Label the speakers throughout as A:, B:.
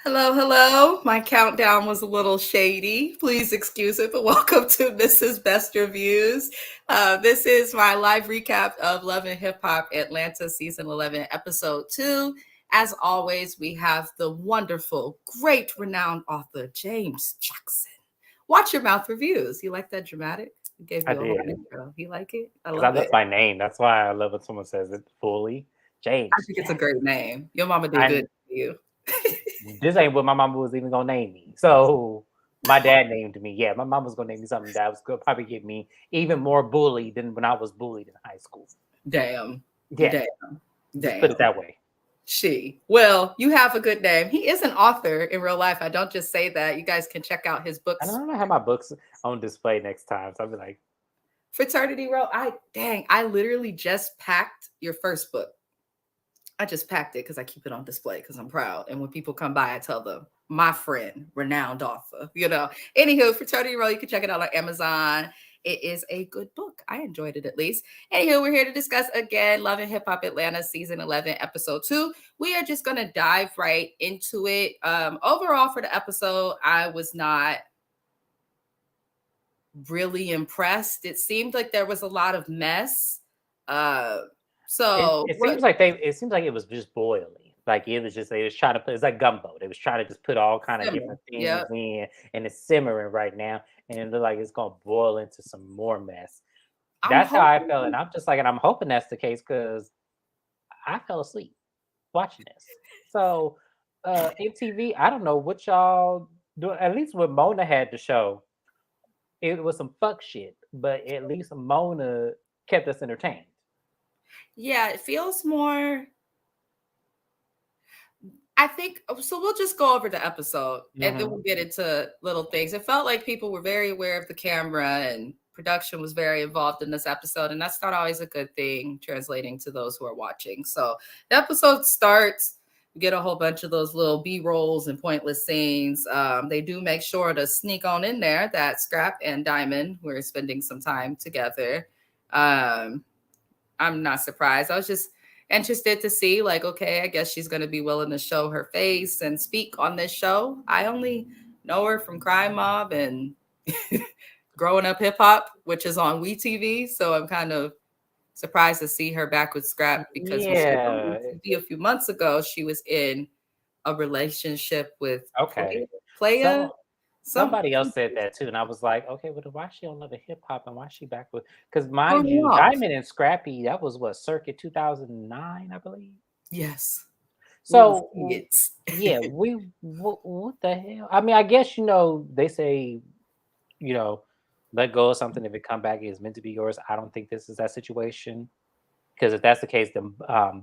A: Hello, hello. My countdown was a little shady. Please excuse it, but welcome to Mrs. Best Reviews. This is my live recap of Love and Hip Hop Atlanta Season 11, Episode 2. As always, we have the wonderful, great, renowned author, James Jackson. Watch Your Mouth Reviews. You like that dramatic? It gave
B: I
A: you a whole
B: did
A: intro. You like it? I
B: because I
A: love
B: love
A: it.
B: my name. That's why I love when someone says it fully.
A: I
B: James
A: think it's a
B: Jackson.
A: great name. Your mama did good
B: And
A: for you.
B: this ain't what my mama was even gonna name me. So my dad named me. Yeah, my mom was gonna name me something that was gonna probably get me even more bullied than when I was bullied in high school.
A: Damn.
B: Yeah,
A: Damn.
B: just put it
A: Damn.
B: that way.
A: Well, you have a good name. He is an author in real life. I don't just say that. You guys can check out his
B: And
A: books.
B: I'm gonna have my books on display next time. So I'll be like,
A: Fraternity Row. I literally just packed your first book. I just packed it because I keep it on display because I'm proud. And when people come by, I tell them, my friend, renowned author, Anywho, Fraternity Row, you can check it out on Amazon. It is a good book. I enjoyed it at least. Anywho, we're here to discuss again Love and Hip Hop Atlanta Season 11, Episode 2. We are just going to dive right into it. Overall, for the episode, I was not really impressed. It seemed like there was a lot of mess. Uh,
B: it,
A: so,
B: it
A: what?
B: seems like they. It seems like it was just boiling. Like it was just they was trying to put. It's like gumbo. They was trying to just put all kind of
A: Simmer.
B: different things
A: Yep.
B: in, and it's simmering right now, and it looked like it's gonna boil into some more mess.
A: I'm
B: That's how I
A: hoping.
B: felt, and I'm just like, and I'm hoping that's the case because I fell asleep watching this. So, MTV, I don't know what y'all do. At least what Mona had to show, it was some fuck shit, but at least Mona kept us entertained.
A: Yeah, it feels more. I think so. We'll just go over the episode and then
B: Hmm.
A: we'll get into little things. It felt like people were very aware of the camera and production was very involved in this episode. And that's not always a good thing translating to those who are watching. So the episode starts. We get a whole bunch of those little B rolls and pointless scenes. They do make sure to sneak on in there that Scrap and Diamond were spending some time together. Um, I'm not surprised. I was just interested to see, like, okay, I guess she's going to be willing to show her face and speak on this show. I only know her from Crime Mob and Growing Up Hip Hop, which is on WeTV. So I'm kind of surprised to see her back with Scrap because when she was on
B: Yeah.
A: WeTV a few months ago, she was in a relationship with
B: Okay.
A: Playa.
B: So
A: Some
B: somebody else said that too, and I was like, okay, well, then why is she on Love and Hip Hop, and why is she back with? Because mind
A: Growing
B: you,
A: Up.
B: Diamond and Scrappy, that was what circa 2009, I believe.
A: Yes, we was
B: So
A: kids.
B: yeah, what the hell? I mean, I guess they say you know let go of something if it come back is meant to be yours. I don't think this is that situation because if that's the case, then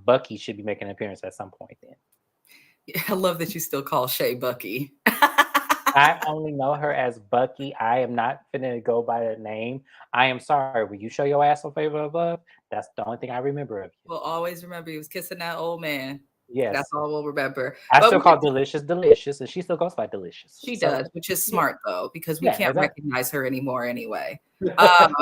B: Bucky should be making an appearance at some point. Then
A: I love that you still call Shay Bucky.
B: I only know her as Bucky. I am not finna go by that name. I am sorry. Will you show your ass on Favor of Love? That's the only thing I remember of you.
A: We'll always remember he was kissing that old man. That's
B: Yes,
A: all we'll remember.
B: I
A: But
B: still
A: we
B: call
A: get
B: Delicious Delicious, and she still goes by Delicious.
A: she
B: So
A: does, which is
B: yeah,
A: smart though, because we
B: yeah,
A: can't
B: exactly.
A: recognize her anymore anyway. Um,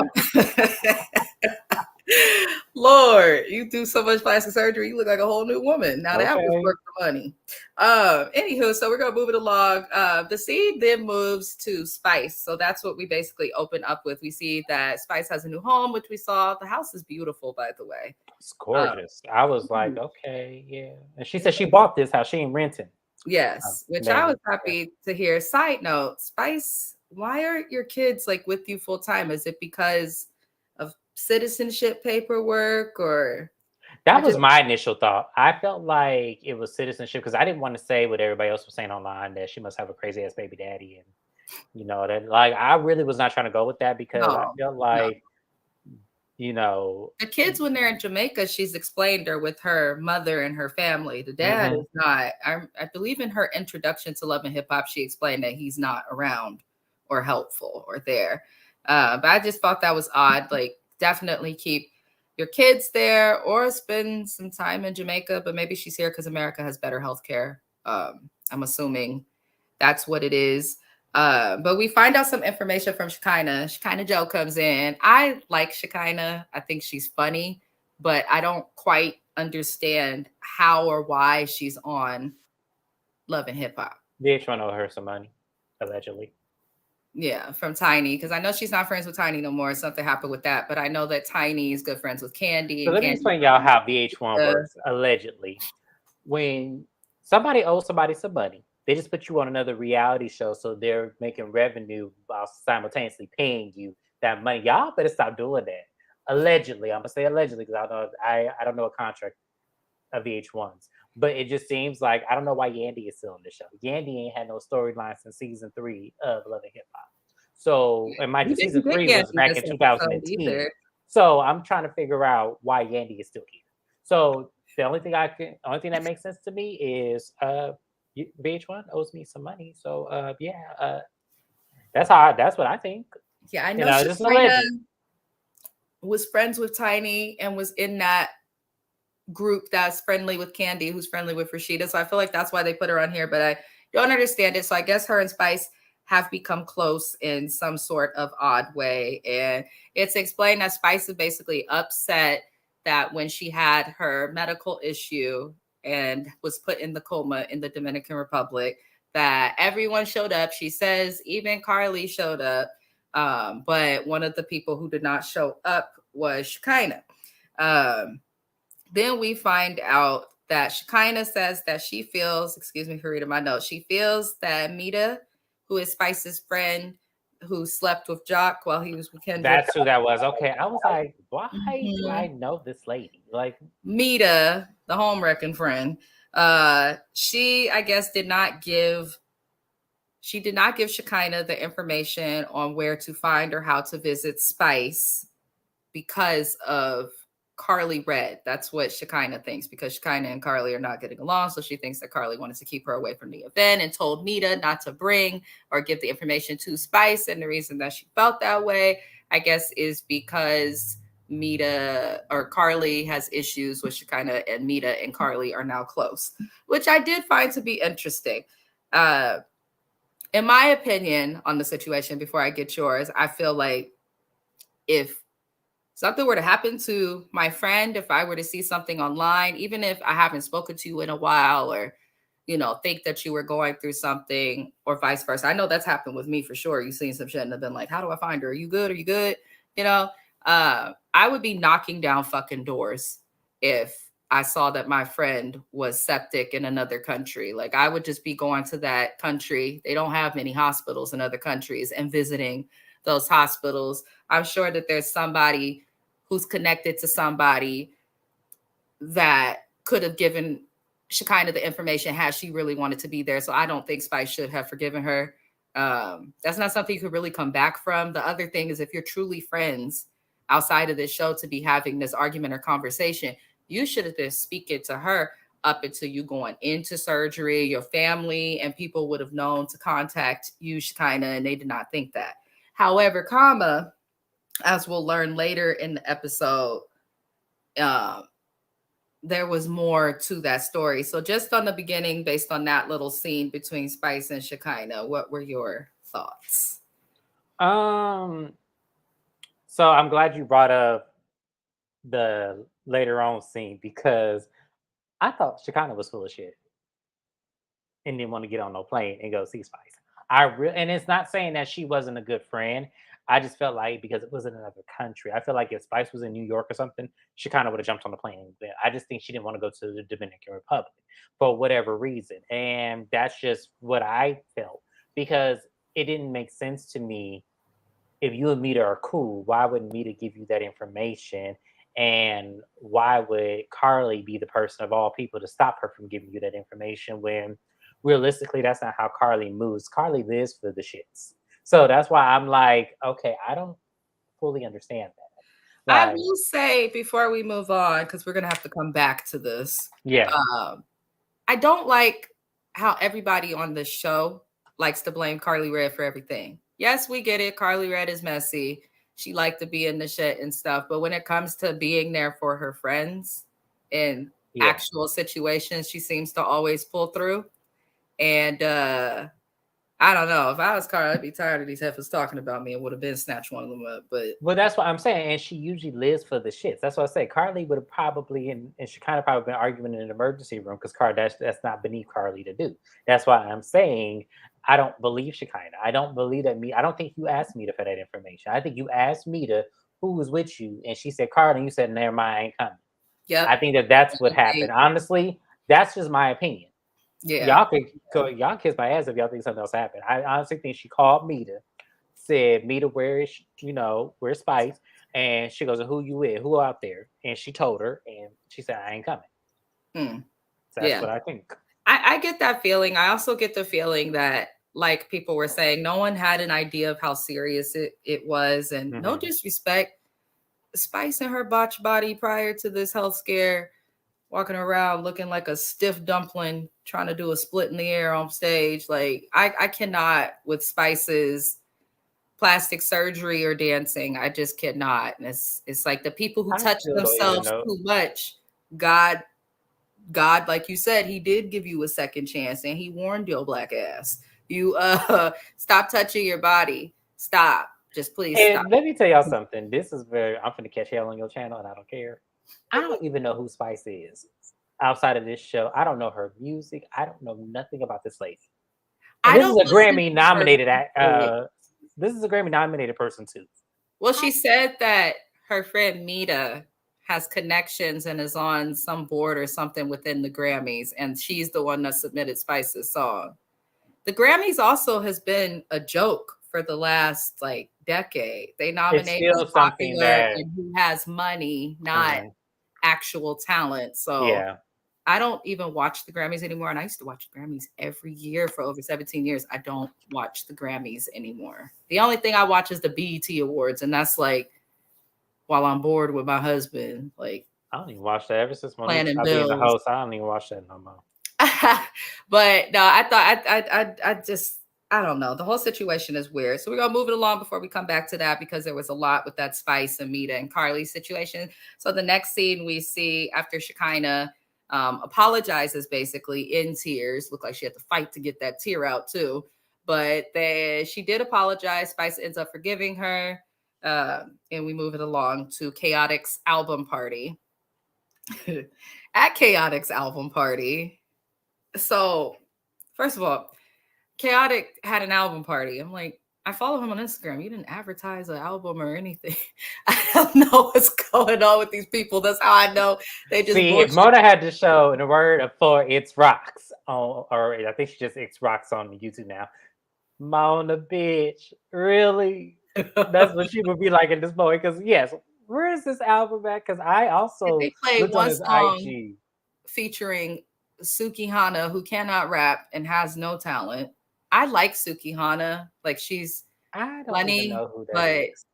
A: Lord, you do so much plastic surgery, you look like a whole new woman. Now that was
B: Okay.
A: worth the money. Anywho, so we're gonna move it along. The scene then moves to Spice. So that's what we basically open up with. We see that Spice has a new home, which we saw. The house is beautiful, by the way.
B: It's
A: Uh,
B: gorgeous. I was like, okay, yeah. And she said she bought this house. She ain't renting.
A: Yes, which I was
B: Amazing. Yeah.
A: happy to hear. Side note, Spice, why are your kids like with you full time? Is it because of citizenship paperwork or I
B: That was
A: just
B: my initial thought. I felt like it was citizenship because I didn't want to say what everybody else was saying online that she must have a crazy ass baby daddy and that like I really was not trying to go with that because I
A: no,
B: felt
A: no.
B: like you know
A: The kids when they're in Jamaica, she's explained are with her mother and her family. The dad
B: mhm.
A: is not. I believe in her introduction to Love and Hip Hop, she explained that he's not around or helpful or there. But I just thought that was odd. Like, definitely keep your kids there or spend some time in Jamaica. But maybe she's here because America has better health care. I'm assuming that's what it is. But we find out some information from Shekinah. Shekinah Joe comes in. I like Shekinah. I think she's funny, but I don't quite understand how or why she's on Love and Hip Hop.
B: VH1 owe her some money, allegedly.
A: Yeah, from Tiny, because I know she's not friends with Tiny no more. Something happened with that, but I know that Tiny is good friends with Candy,
B: So
A: and
B: let me
A: Candy.
B: explain y'all how VH1 works, allegedly. When somebody owes somebody some money, they just put you on another reality show, so they're making revenue while simultaneously paying you that money. Y'all better stop doing that. Allegedly, I'm gonna say allegedly because I don't know a contract of VH1's, but it just seems like I don't know why Yandy is still on the show. Yandy ain't had no storyline since season 3 of Love and Hip Hop. So, and mind
A: We
B: you, season
A: didn't get
B: 3 was
A: Yandy
B: back
A: this
B: in
A: episode
B: 2010.
A: either.
B: So I'm trying to figure out why Yandy is still here. So the only thing that makes sense to me is VH1 owes me some money. So that's what I think.
A: Yeah, I
B: You
A: know
B: know, just
A: Shekinah
B: alleged.
A: was friends with Tiny and was in that group that's friendly with Candy, who's friendly with Rashida. So I feel like that's why they put her on here, but I don't understand it. So I guess her and Spice have become close in some sort of odd way. And it's explained that Spice is basically upset that when she had her medical issue and was put in the coma in the Dominican Republic, that everyone showed up. She says even Carly showed up. But one of the people who did not show up was Shekinah. Then we find out that Shekinah says that she feels, excuse me for reading my notes, she feels that Mita, who is Spice's friend, who slept with Jock while he was with Kendrick.
B: That's who that was. Okay. I was like, why do I
A: Mhm.
B: know this lady? Like,
A: Mita, the home wrecking friend, she, I guess, did not give Shekinah the information on where to find or how to visit Spice because of Carly Red. That's what Shekinah thinks, because Shekinah and Carly are not getting along. So she thinks that Carly wanted to keep her away from the event and told Mita not to bring or give the information to Spice. And the reason that she felt that way, I guess, is because Mita or Carly has issues with Shekinah, and Mita and Carly are now close, which I did find to be interesting. Uh, in my opinion on the situation, before I get yours, I feel like if something were to happen to my friend, if I were to see something online, even if I haven't spoken to you in a while, or think that you were going through something, or vice versa. I know that's happened with me for sure. You've seen some shit and have been like, how do I find her? Are you good? Are you good? You know, I would be knocking down fucking doors if I saw that my friend was septic in another country. Like, I would just be going to that country. They don't have many hospitals in other countries, and visiting those hospitals. I'm sure that there's somebody who's connected to somebody that could have given Shekinah the information had she really wanted to be there. So I don't think Spice should have forgiven her. That's not something you could really come back from. The other thing is, if you're truly friends outside of this show to be having this argument or conversation, you should have been speaking to her up until you going into surgery. Your family and people would have known to contact you, Shekinah, and they did not think that. However, as we'll learn later in the episode, um, there was more to that story. So just on the beginning, based on that little scene between Spice and Shekinah, what were your thoughts?
B: um, so I'm glad you brought up the later on scene because I thought Shekinah was full of shit and didn't want to get on no plane and go see Spice. And it's not saying that she wasn't a good friend. I just felt like because it was in another country, I feel like if Spice was in New York or something, she kind of would have jumped on the plane. But I just think she didn't want to go to the Dominican Republic for whatever reason, and that's just what I felt because it didn't make sense to me. If you and Mita are cool, why would Mita give you that information? And why would Carly be the person of all people to stop her from giving you that information when realistically that's not how Carly moves? Carly lives for the shits. So that's why I'm like, okay, I don't fully understand that.
A: I
B: Like,
A: will say before we move on, because we're gonna have to come back to this.
B: yeah,
A: Um, I don't like how everybody on this show likes to blame Carly Red for everything. Yes, we get it. Carly Red is messy. She liked to be in the shit and stuff. But when it comes to being there for her friends in
B: yeah.
A: actual situations, she seems to always pull through. And I don't know. If I was Carly, I'd be tired of these heifers talking about me and would have been snatched one of them up. But
B: Well, that's what I'm saying, and she usually lives for the shits. That's what I say. Carly would have probably, and she kind of probably been arguing in an emergency room because that's not beneath Carly to do. That's why I'm saying I don't believe Shekinah. I don't believe that me. I don't think you asked Mita for that information. I think you asked Mita who was with you, and she said Carly, and you said never mind, I ain't coming.
A: yep,
B: I think that that's what happened. Honestly, that's just my opinion.
A: yeah,
B: Y'all could go, y'all kiss my ass if y'all think something else happened. I honestly think she called Mita, said Mita, where is where's Spice? And she goes, who you with? Who out there? And she told her, and she said, I ain't coming.
A: hmm.
B: So that's
A: Yeah.
B: what I think.
A: I get that feeling. I also get the feeling that, like people were saying, no one had an idea of how serious it was. And no
B: Mm-hmm.
A: disrespect, Spice and her botched body prior to this health scare, walking around looking like a stiff dumpling, trying to do a split in the air on stage. Like I cannot with Spice's plastic surgery or dancing. I just cannot. And it's like the people who
B: I
A: touch
B: still don't even
A: themselves
B: know.
A: too much, God God, like you said, he did give you a second chance and he warned your black ass. You stop touching your body. Stop. Just please stop.
B: And let me tell y'all something. This is very, I'm finna catch hell on your channel and I don't care. I don't even know who Spice is outside of this show. I don't know her music. I don't know nothing about this lady. And
A: I
B: this is
A: don't
B: a
A: listen
B: Grammy
A: to her
B: nominated
A: music.
B: this is a Grammy nominated person too.
A: Well, she said that her friend Mita has connections and is on some board or something within the Grammys, and she's the one that submitted Spice's song. The Grammys also has been a joke for the last like decade. They
B: It's
A: nominate who's
B: still something
A: popular
B: that
A: and who has money, not
B: mhm,
A: actual talent. So
B: yeah.
A: I don't even watch the Grammys anymore. And I used to watch the Grammys every year for over 17 years. I don't watch the Grammys anymore. The only thing I watch is the BET Awards, and that's like while I'm bored with my husband, like
B: I don't even watch that ever since Monique
A: planning
B: stopped being the
A: bills.
B: host. I don't even watch that no more.
A: But no, I thought I just I don't know. The whole situation is weird. So we're gonna move it along before we come back to that because there was a lot with that Spice and Mita and Carly situation. So the next scene we see after Shekinah apologizes basically in tears. Looked like she had to fight to get that tear out too. But she did apologize. Spice ends up forgiving her. And we move it along to Chaotic's album party. At Chaotic's album party, so first of all, Chaotic had an album party. I'm like, I follow him on Instagram. You didn't advertise an album or anything. I don't know what's going on with these people. That's how I know they just
B: See, if
A: bullshit.
B: Mona had to show in the word of for it's rocks on, or I think she just it's rocks on YouTube now. Mona, bitch, really? That's what she would be like in this moment. Because yes, where is this album at? Because I also
A: They played
B: looked on
A: one
B: his
A: song
B: IG.
A: featuring Suki Hana, who cannot rap and has no talent. I like Suki Hana. Like she's
B: I don't even
A: funny,
B: know who that
A: but
B: is.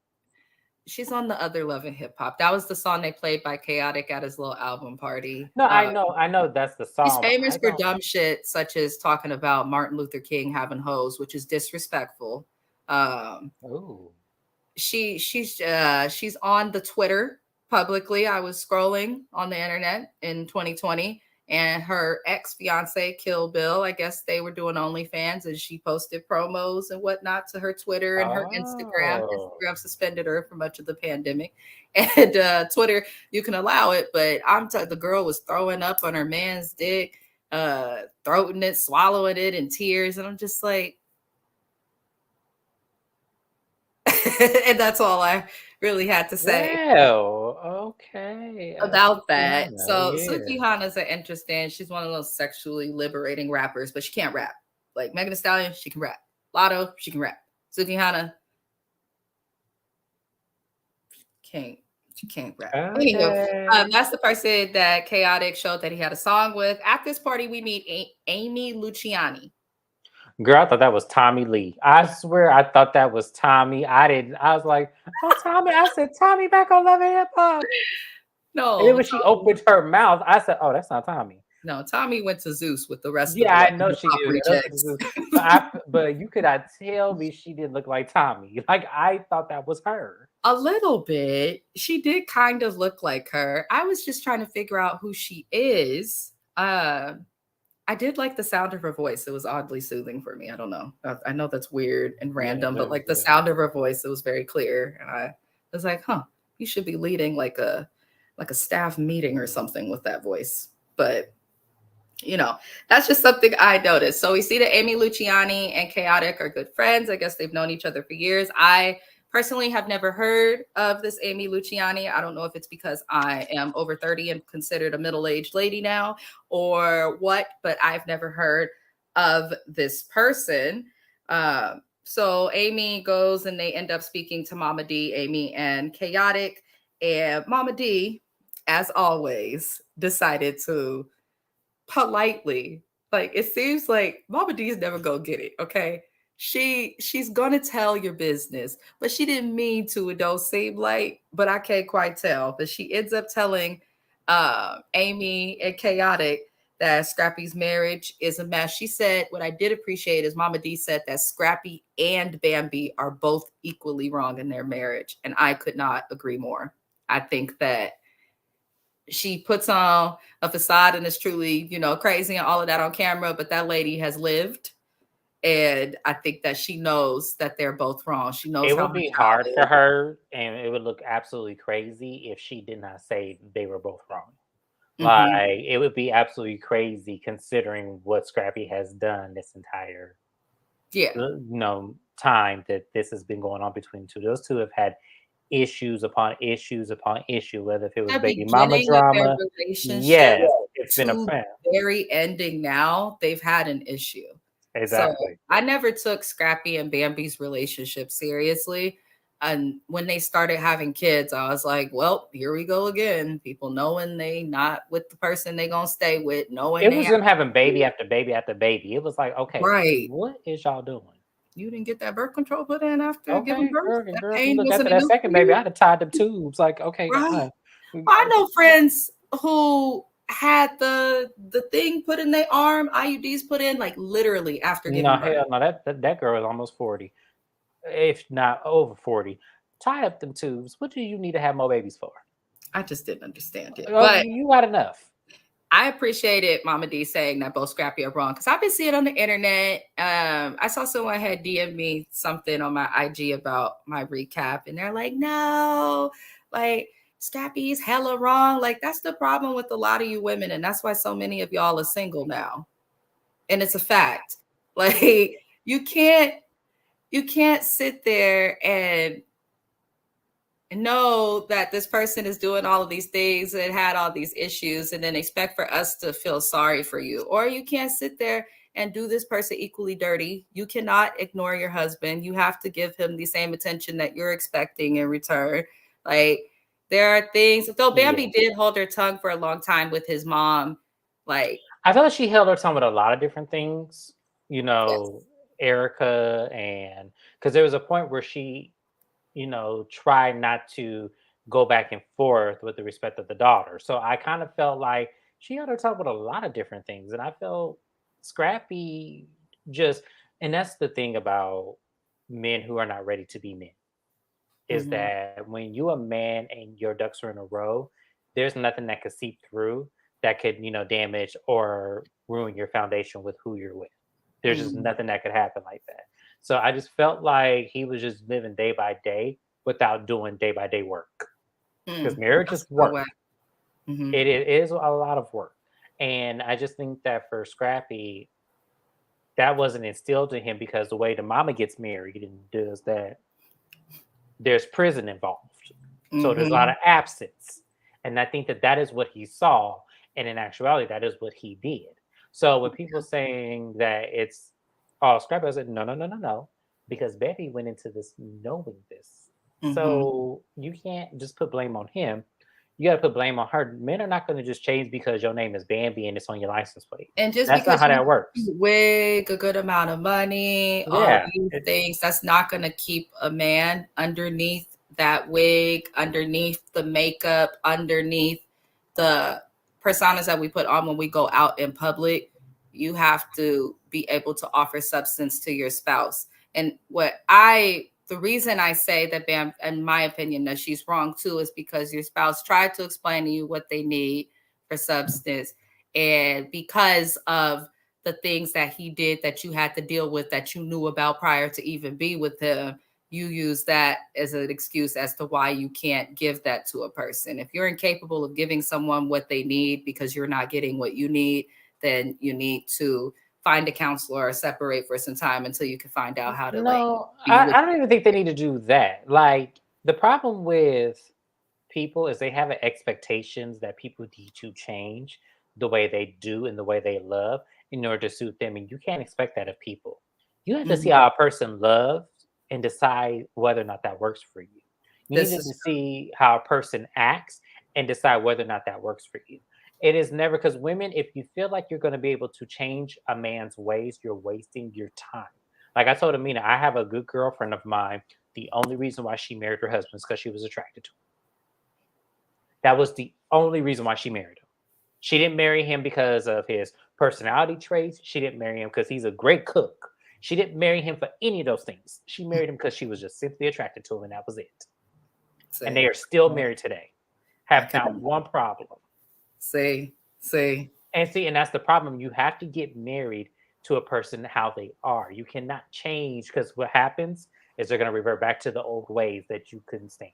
A: she's on the other Love and Hip Hop. That was the song they played by Chaotic at his little album party.
B: No, I know that's the
A: She's
B: song, but
A: famous
B: I
A: for
B: don't.
A: dumb shit, such as talking about Martin Luther King having hoes, which is disrespectful. Um,
B: Ooh.
A: she's on the Twitter publicly. I was scrolling on the internet in 2020, and her ex fiance Kill Bill. I guess they were doing OnlyFans, and she posted promos and whatnot to her Twitter and her Instagram.
B: Oh.
A: Instagram suspended her for much of the pandemic, and Twitter you can allow it, but the girl was throwing up on her man's dick, throating it, swallowing it in tears, and I'm just like. And that's all I really had to say
B: Well, okay.
A: about that.
B: Sukihana,
A: So
B: yeah.
A: Suki Hana's an interesting. She's one of those sexually liberating rappers, but she can't rap. Like Megan Thee Stallion, she can rap. Lotto, she can rap. Suki Hana can't. She can't rap. Anywho,
B: Okay.
A: that's the person that Chaotic showed that he had a song with. At this party, we meet Amy Luciani.
B: Girl, I thought that was Tommy Lee. I swear I thought that was Tommy. I didn't. I was like, oh, Tommy. I said, Tommy back on Love and Hip Hop. And then
A: No,
B: when she opened her mouth, I said, oh, that's not Tommy.
A: no, Tommy went to Zeus with the rest of
B: Yeah,
A: the Love
B: I
A: and
B: know
A: Hip
B: she
A: Hop
B: did.
A: rejects.
B: But you could not tell me she didn't look like Tommy. Like I thought that was her.
A: A little bit. She did kind of look like her. I was just trying to figure out who she is. I did like the sound of her voice. It was oddly soothing for me. I don't know. I know that's weird and
B: Yeah,
A: random, but
B: very
A: like the
B: good.
A: sound of her voice, it was very clear. And I was like, huh, you should be leading like a staff meeting or something with that voice. But you know, that's just something I noticed. So we see that Amy Luciani and Chaotic are good friends. I guess they've known each other for years. I personally have never heard of this Amy Luciani. I don't know if it's because I am over 30 and considered a middle-aged lady now or what, but I've never heard of this person. So Amy goes and they end up speaking to Mama D, Amy and Chaotic. And Mama D, as always, decided to politely. Like it seems like Mama D's never gonna get it. Okay, she's gonna tell your business, but she didn't mean to. It don't seem like, but I can't quite tell. But she ends up telling Amy and Chaotic that Scrappy's marriage is a mess. She said, what I did appreciate is Mama D said that Scrappy and Bambi are both equally wrong in their marriage, and I could not agree more. I think that she puts on a facade and is truly, crazy and all of that on camera, but that lady has lived. And I think that she knows that they're both wrong. She knows
B: It
A: how
B: would
A: her
B: be
A: child
B: hard for
A: is.
B: her, and it would look absolutely crazy if she did not say they were both wrong.
A: Hmm.
B: Like, it would be absolutely crazy considering what Scrappy has done this entire,
A: Yeah.
B: time that this has been going on between the two. Those two have had issues upon issues upon issue, whether if it was
A: The
B: baby mama
A: beginning of their
B: drama.
A: relationship
B: Yes, it's been a
A: to
B: plan.
A: very ending now, they've had an issue. So
B: Exactly.
A: I never took Scrappy and Bambi's relationship seriously. And when they started having kids, I was like, well, here we go again. People knowing they not with the person they gonna stay with, knowing
B: It
A: they
B: was
A: have
B: them having baby
A: kids.
B: after baby after baby. It was like, okay,
A: Right.
B: what is y'all doing?
A: You didn't get that birth control put in after giving
B: Okay,
A: birth? That
B: girl,
A: pain
B: look after
A: wasn't
B: that
A: enough for
B: second baby,
A: you?
B: I'd have tied them tubes. Like, okay,
A: Right. I know friends who had the thing put in their arm, IUDs put in, like literally after
B: no,
A: giving birth.
B: hell no, that girl is almost 40, if not over 40. Tie up them tubes. What do you need to have more babies for?
A: I just didn't understand it.
B: Oh,
A: But
B: you got enough.
A: I appreciated Mama D saying that both Scrappy are wrong because I've been seeing it on the internet. I saw someone had DM me something on my IG about my recap, and they're like, "No, like Scrappy's hella wrong." Like that's the problem with a lot of you women, and that's why so many of y'all are single now. And it's a fact. Like you can't you can't sit there and know that this person is doing all of these things and had all these issues and then expect for us to feel sorry for you. Or you can't sit there and do this person equally dirty. You cannot ignore your husband. You have to give him the same attention that you're expecting in return. Like there are things, though
B: Yeah.
A: Bambi did hold her tongue for a long time with his mom. Like,
B: I feel like she held her tongue with a lot of different things,
A: yes.
B: Erica, and because there was a point where she, try not to go back and forth with the respect of the daughter. So I kind of felt like she had her talk with a lot of different things. And I felt Scrappy just, and that's the thing about men who are not ready to be men, is
A: Mhm.
B: that when you a man and your ducks are in a row, there's nothing that could seep through that could, damage or ruin your foundation with who you're with. There's just
A: Mm.
B: nothing that could happen like that. So I just felt like he was just living day by day without doing day by day work. Because
A: Mm.
B: marriage
A: That's
B: is
A: a good
B: work.
A: way. Mhm.
B: It is a lot of work. And I just think that for Scrappy, that wasn't instilled in him because the way the mama gets married and does that, there's prison involved. So there's a lot
A: Mhm.
B: of absence. And I think that that is what he saw. And in actuality, that is what he did. So when people saying that it's, oh, Scrappy, I said, no, no, no, no, no. Because Betty went into this knowing this.
A: Mhm.
B: So you can't just put blame on him. You got to put blame on her. Men are not going to just change because your name is Bambi and it's on your license plate.
A: And just
B: That's not
A: because
B: how
A: you
B: that works.
A: wig a good amount of money, all of
B: Yeah.
A: these things, that's not going to keep a man underneath that wig, underneath the makeup, underneath the personas that we put on when we go out in public. You have to be able to offer substance to your spouse. And the reason I say that Bam, in my opinion, that she's wrong too, is because your spouse tried to explain to you what they need for substance, and because of the things that he did that you had to deal with that you knew about prior to even be with him, you use that as an excuse as to why you can't give that to a person. If you're incapable of giving someone what they need because you're not getting what you need, then you need to find a counselor or separate for some time until you can find out how to like
B: No,
A: be with.
B: I don't even think they need to do that. Like the problem with people is they have an expectations that people need to change the way they do and the way they love in order to suit them. And you can't expect that of people. You have to see
A: Mhm.
B: how a person loves and decide whether or not that works for you. You
A: This
B: need
A: is
B: to see how a person acts and decide whether or not that works for you. It is never because women, if you feel like you're going to be able to change a man's ways, you're wasting your time. Like I told Amina, I have a good girlfriend of mine. The only reason why she married her husband is because she was attracted to him. That was the only reason why she married him. She didn't marry him because of his personality traits. She didn't marry him because he's a great cook. She didn't marry him for any of those things. She married him because she was just simply attracted to him, and that was it. And they
A: say,
B: are still married today.
A: I
B: Have
A: can
B: not one problem.
A: say,
B: And see, and that's the problem. You have to get married to a person how they are. You cannot change because what happens is they're going to revert back to the old ways that you couldn't stand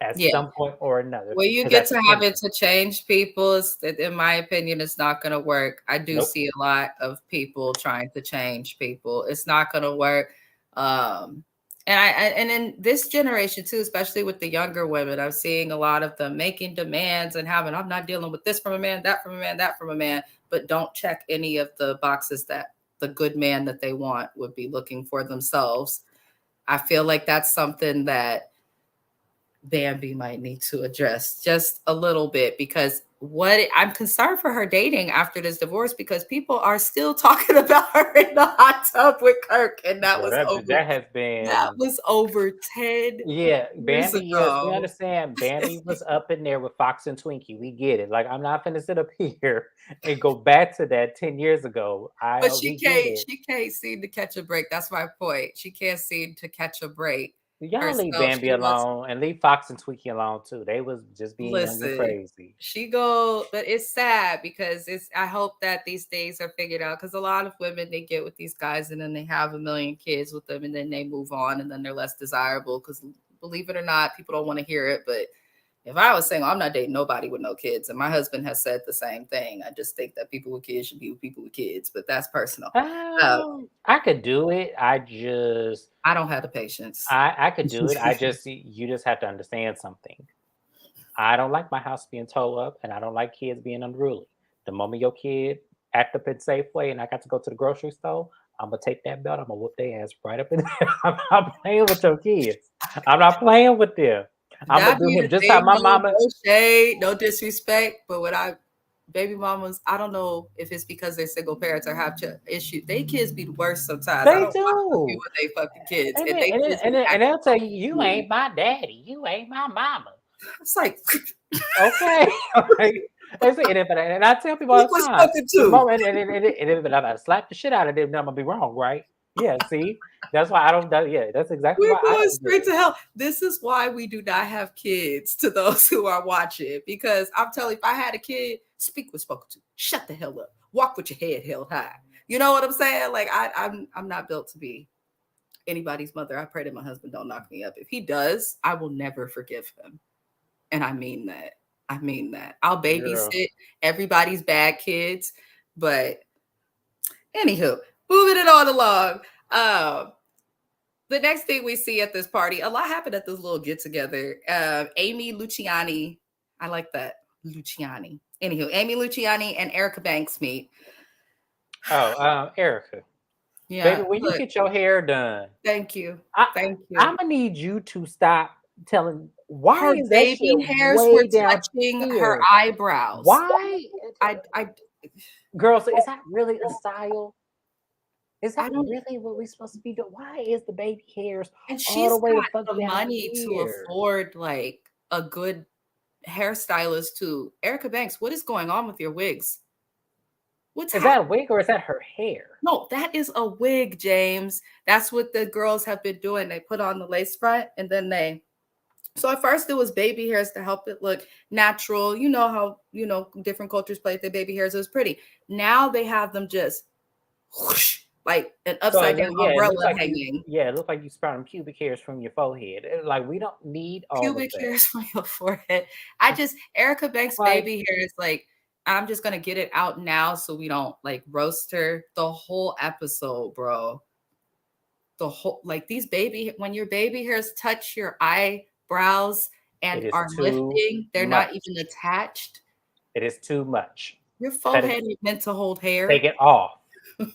B: at
A: yeah.
B: some point or another.
A: When you
B: Because
A: get
B: at
A: to
B: the end,
A: having to change people, in my opinion, it's not going to work. I do
B: nope.
A: see a lot of people trying to change people. It's not going to work. Um, and in this generation too, especially with the younger women, I'm seeing a lot of them making demands and having, I'm not dealing with this from a man, that from a man, that from a man, but don't check any of the boxes that the good man that they want would be looking for themselves. I feel like that's something that Bambi might need to address just a little bit because I'm concerned for her dating after this divorce because people are still talking about her in the hot tub with Kirk, and
B: Girl, that has
A: that
B: been
A: was over 10
B: yeah,
A: years
B: Bambi, yes, we
A: ago.
B: understand. Bambi was up in there with Fox and Twinkie. We get it. Like, I'm not gonna sit up here and go back to that 10 years ago.
A: But
B: We get it.
A: she can't seem to catch a break. That's my point. She can't seem to catch a break
B: Y'all leave
A: herself.
B: Bambi
A: She wants
B: alone and leave Fox and Twinkie alone too. They was just being young and
A: listen,
B: crazy.
A: but it's sad because I hope that these things are figured out because a lot of women, they get with these guys and then they have a million kids with them and then they move on and then they're less desirable because believe it or not, people don't want to hear it. But if I was single, I'm not dating nobody with no kids. And my husband has said the same thing. I just think that people with kids should be with people with kids, but that's personal. Uh,
B: I could do it. I just
A: I don't have the patience.
B: I could do it. I just you just have to understand something. I don't like my house being towed up, and I don't like kids being unruly. The moment your kid act up in Safeway, and I got to go to the grocery store, I'm gonna take that belt. I'm gonna whoop their ass right up in there. I'm not playing with your kids. I'm not playing with them. I'm gonna
A: That
B: do
A: be
B: him
A: the
B: just how
A: thing,
B: my
A: though.
B: mama.
A: No shade, no disrespect. But when baby mamas, I don't know if it's because they're single parents or have issues. They kids be the worst sometimes. I
B: They
A: don't watch a few
B: do,
A: of they fucking kids,
B: and
A: and
B: then,
A: they
B: and then,
A: kids
B: and
A: be
B: then, and
A: acting
B: they'll tell you, "You
A: fool.
B: ain't my daddy. You ain't my mama."
A: It's like,
B: Okay, like that's it. And I tell people all
A: who
B: the
A: was
B: time,
A: spoken
B: the
A: to?
B: moment and if I slap the shit out of them, then I'm gonna be wrong, right? Yeah, see, that's why I don't. Yeah, that's exactly
A: We're
B: why I
A: going
B: don't do
A: straight
B: it.
A: to hell. This is why we do not have kids to those who are watching. Because I'm telling you, if I had a kid, speak with spoken to. Shut the hell up. Walk with your head held high. You know what I'm saying? Like I'm not built to be anybody's mother. I pray that my husband don't knock me up. If he does, I will never forgive him. And I mean that. I mean that. I'll
B: Girl.
A: babysit everybody's bad kids. But anywho, moving it on along. Um, the next thing we see at this party, a lot happened at this little get together. Amy Luciani, I like that. Luciani. Anywho, Amy Luciani and Erica Banks meet.
B: Oh, Erica, baby,
A: Yeah,
B: when you
A: look,
B: get your hair done,
A: thank you.
B: I
A: Thank you.
B: I'm gonna need you to stop telling. Why
A: Her
B: is that shit
A: baby hairs were
B: way down
A: touching her
B: here?
A: eyebrows.
B: Why,
A: I
B: girl? So is that really a style? Is
A: I
B: that
A: don't,
B: really what we're supposed to be doing? Why is the baby hairs
A: and
B: all the
A: she's
B: way the
A: got
B: fuck
A: the
B: down
A: money to
B: here?
A: afford like a good hairstylist too. Erica Banks, what is going on with your wigs? What's
B: Is that a
A: happening?
B: wig or is that her hair?
A: No, that is a wig, James. That's what the girls have been doing. They put on the lace front and then so at first it was baby hairs to help it look natural. You know how, different cultures play with their baby hairs. It was pretty. Now they have them just whoosh, like an
B: So
A: upside down
B: yeah, it looks
A: umbrella
B: like
A: hanging.
B: it looks like you sprouting pubic hairs from your forehead. Like we don't need all of
A: Pubic
B: that.
A: hairs on your forehead. I just Erica Banks'
B: Like
A: baby hair is like, I'm just gonna get it out now so we don't like roast her the whole episode, bro. The whole like these baby when your baby hairs touch your eyebrows
B: it
A: and
B: is
A: are
B: too
A: lifting, they're not
B: much.
A: even attached.
B: It is too much.
A: Your
B: Cut it.
A: forehead is meant to hold
B: Take
A: hair.
B: it off.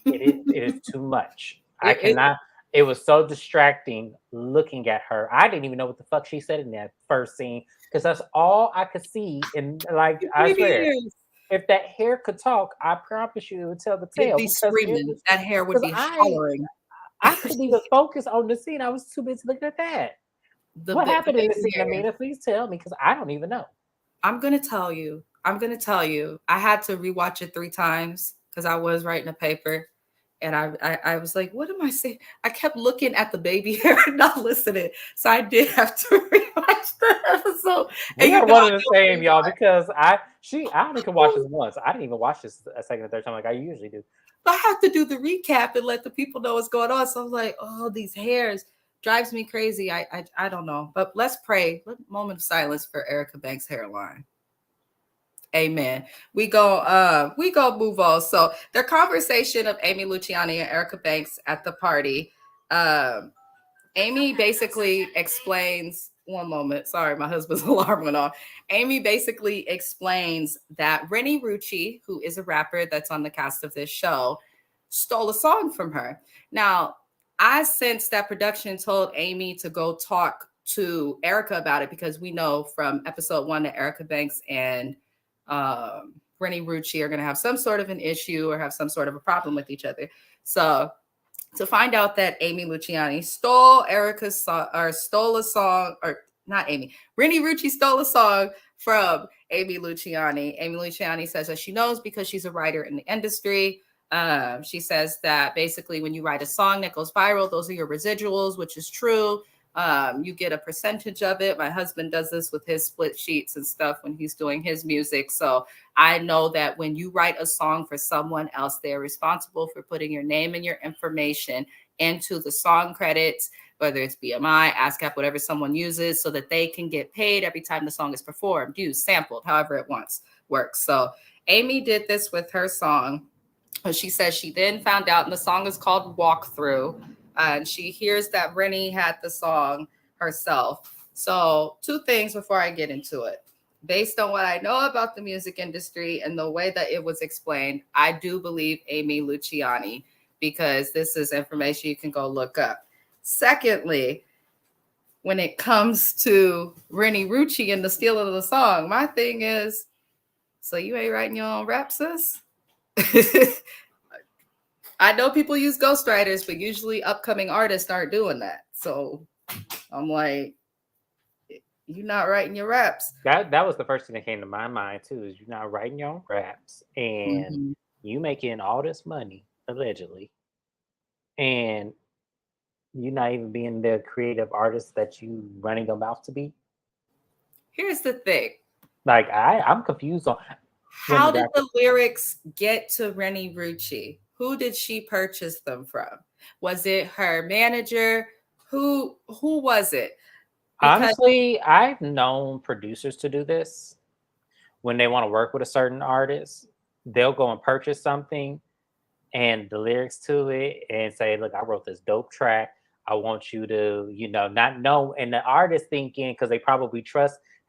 B: It is too much. I
A: It
B: cannot. It was so distracting looking at her. I didn't even know what the fuck she said in that first scene because that's all I could see. And like
A: your
B: I
A: baby
B: swear,
A: hairs.
B: if that hair could talk, I promise you it would tell the
A: It'd
B: tale
A: be
B: because it
A: screaming.
B: was
A: That hair would
B: because
A: be hollering.
B: I couldn't even focus on the scene. I was too busy looking at that. What
A: The
B: happened in the
A: baby
B: scene,
A: hair.
B: Amina? Please tell me because I don't even know.
A: I'm gonna tell you. I'm gonna tell you. I had to rewatch it 3 times because I was writing a paper, and I was like, "What am I saying?" I kept looking at the baby hair and not listening, so I did have to rewatch the episode. And
B: We
A: you
B: are
A: know,
B: one
A: I
B: of the
A: don't
B: same,
A: think
B: y'all, because I only can watch
A: I
B: this once. I didn't even watch this a second or third time like I usually do.
A: I have to do the recap and let the people know what's going on. So I'm like, "Oh, these hairs drives me crazy." I don't know, but let's pray. Moment of silence for Erica Banks' hairline. Amen. We go move on. So their conversation of Amy Luciani and Erica Banks at the party. Um, Amy basically explains one moment. Sorry, my husband's alarm went off. Amy basically explains that Rennie Rucci, who is a rapper that's on the cast of this show, stole a song from her. Now, I sense that production told Amy to go talk to Erica about it because we know from episode 1 that Erica Banks and Rennie Rucci are going to have some sort of an issue or have some sort of a problem with each other. So to find out that Amy Luciani stole Erica's song or stole a song, or not Amy, Rennie Rucci stole a song from Amy Luciani. Amy Luciani says that she knows because she's a writer in the industry. She says that basically when you write a song that goes viral, those are your residuals, which is true. You get a percentage of it. My husband does this with his split sheets and stuff when he's doing his music. So I know that when you write a song for someone else, they're responsible for putting your name and your information into the song credits, whether it's BMI, ASCAP, whatever someone uses, so that they can get paid every time the song is performed, used, sampled, however it works. So Amy did this with her song. She says she then found out, and the song is called Walkthrough. And she hears that Rennie had the song herself. So, 2 things before I get into it. Based on what I know about the music industry and the way that it was explained, I do believe Amy Luciani because this is information you can go look up. Secondly, when it comes to Rennie Rucci and the stealing of the song, my thing is, so you ain't writing your own rap, sis? I know people use ghostwriters, but usually upcoming artists aren't doing that. So I'm like, you're not writing your raps.
B: That was the first thing that came to my mind too. Is you're not writing your own raps and
A: Mm-hmm.
B: you making all this money allegedly, and you not even being the creative artist that you running your mouth to be.
A: Here's the thing.
B: Like I'm confused on when
A: How
B: the
A: did
B: rapper.
A: the lyrics get to Rennie Rucci? Who did she purchase them from? Was it her manager? Who was it? Because
B: Honestly, I've known producers to do this when they want to work with a certain artist. They'll go and purchase something and the lyrics to it and say, "Look, I wrote this dope track. I want you to, not know." And the artist thinking, because they probably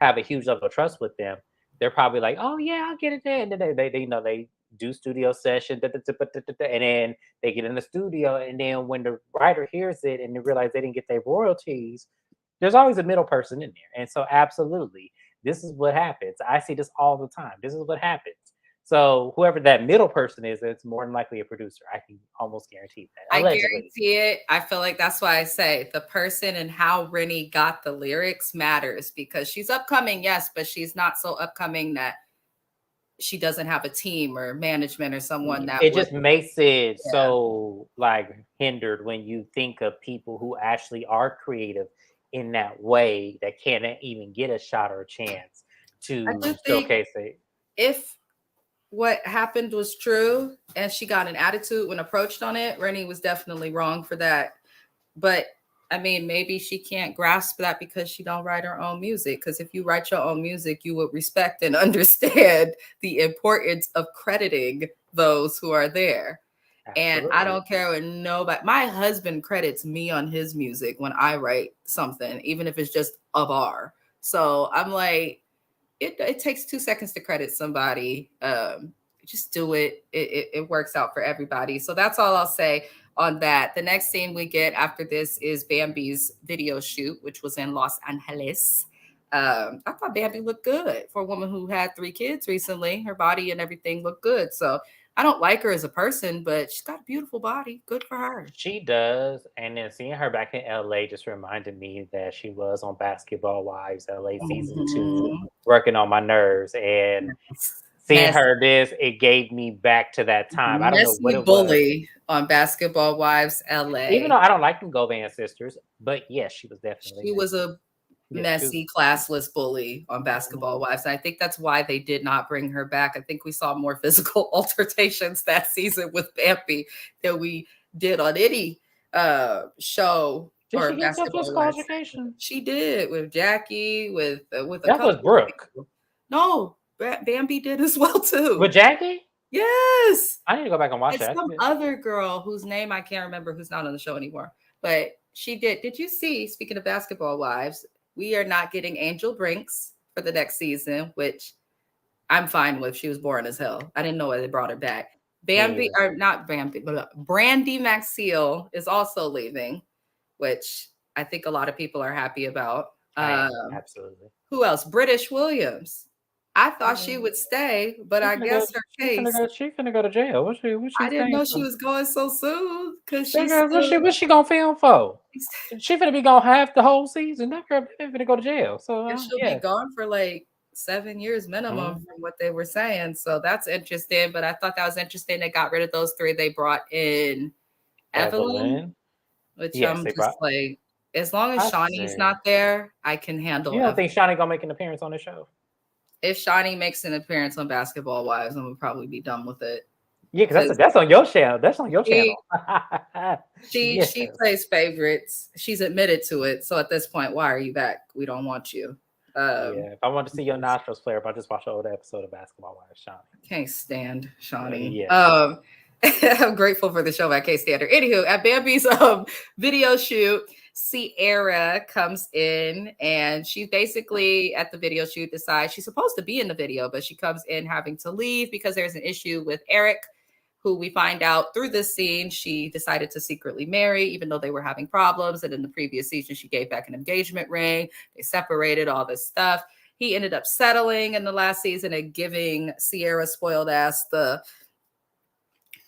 B: have a huge level of trust with them, they're probably like, "Oh yeah, I'll get it there." And then they do studio session, and then they get in the studio, and then when the writer hears it and they realize they didn't get their royalties, there's always a middle person in there. And so, absolutely, this is what happens. I see this all the time. This is what happens. So whoever that middle person is, it's more than likely a producer. I can almost guarantee that.
A: I
B: Allegedly.
A: guarantee it. I feel like that's why I say the person and how Rennie got the lyrics matters because she's upcoming, yes, but she's not so upcoming that she doesn't have a team or management or someone that
B: It
A: would,
B: just makes it
A: yeah.
B: so like hindered when you think of people who actually are creative in that way that can't even get a shot or a chance
A: I
B: to
A: do think
B: showcase it.
A: if what happened was true and she got an attitude when approached on it, Rennie was definitely wrong for that. But I mean, maybe she can't grasp that because she don't write her own music. Because if you write your own music, you would respect and understand the importance of crediting those who are there. And I
B: Absolutely.
A: don't care what nobody. My husband credits me on his music when I write something, even if it's just a bar. So I'm like, it takes 2 seconds to credit somebody. Just do it. It works out for everybody. So that's all I'll say on that. The next scene we get after this is Bambi's video shoot, which was in Los Angeles. I thought Bambi looked good for a woman who had 3 kids recently. Her body and everything looked good. So I don't like her as a person, but she's got a beautiful body. Good for her.
B: She does, and then seeing her back in LA just reminded me that she was on Basketball Wives LA season 2,
A: Mhm.
B: working on my nerves, and seeing
A: Mess,
B: her this, it gave me back to that time. I don't know what
A: messy
B: it was.
A: bully on Basketball Wives
B: Even
A: LA.
B: though I don't like them Govan sisters, but yes, she was definitely
A: She was
B: messy.
A: a
B: Yeah, she was.
A: messy, classless bully on Basketball
B: Mhm.
A: Wives. And I think that's why they did not bring her back. I think we saw more physical altercations that season with Bambi than we did on any show
B: Did she
A: or
B: get into a
A: Basketball
B: physical
A: Wives.
B: altercation?
A: She did with Jackie, with a
B: That was
A: couple of
B: Brooke.
A: people. No, Bambi did as well too.
B: With Jackie?
A: Yes.
B: I need to go back and watch
A: It's
B: that.
A: some other girl whose name I can't remember who's not on the show anymore. But she did. Did you see, speaking of Basketball Wives, we are not getting Angel Brinks for the next season, which I'm fine with. She was boring as hell. I didn't know why they brought her back.
B: Me
A: Bambi,
B: either.
A: or not Bambi, but Brandy Maxiel is also leaving, which I think a lot of people are happy about.
B: I am, absolutely.
A: Who else? British Williams. I thought she
B: Mm.
A: would stay, but
B: She
A: I
B: finna go.
A: guess her
B: She finna
A: case,
B: go. She finna go to jail. What she
A: I didn't
B: staying
A: know she
B: for?
A: was going so soon because she's
B: Nigga,
A: still
B: what she gonna film for? She finna be gone half the whole season. That girl finna go to jail. So
A: and she'll be
B: yeah.
A: gone for like 7 years minimum
B: Mhm.
A: from what they were saying. So that's interesting. But I thought that was interesting. They got rid of those 3. They brought in Evelyn,
B: Evelyn.
A: which
B: Yes,
A: I'm
B: they
A: just
B: brought.
A: like, as long as
B: I
A: Shawnee's
B: see.
A: not there, I can
B: You
A: handle
B: don't
A: Evelyn.
B: think Shawnee gonna make an appearance on the show?
A: If Shawnee makes an appearance on Basketball Wives, I'm gonna probably be done with it
B: Yeah, because
A: because
B: that's on your channel. That's on your
A: she
B: channel.
A: she
B: Yes.
A: plays favorites. She's admitted to it. So at this point, why are you back? We don't want you.
B: Yeah. If I want to see your nostrils flare up, I just watch an old episode of Basketball Wives, Shawnee.
A: Can't stand Shawnee.
B: Yes.
A: I'm grateful for the show, but I can't stand her. Anywho, at Bambi's video shoot, Sierra comes in and she basically at the video shoot decides she's supposed to be in the video, but she comes in having to leave because there's an issue with Eric, who we find out through this scene she decided to secretly marry, even though they were having problems. And in the previous season, she gave back an engagement ring. They separated, all this stuff. He ended up settling in the last season and giving Sierra spoiled ass the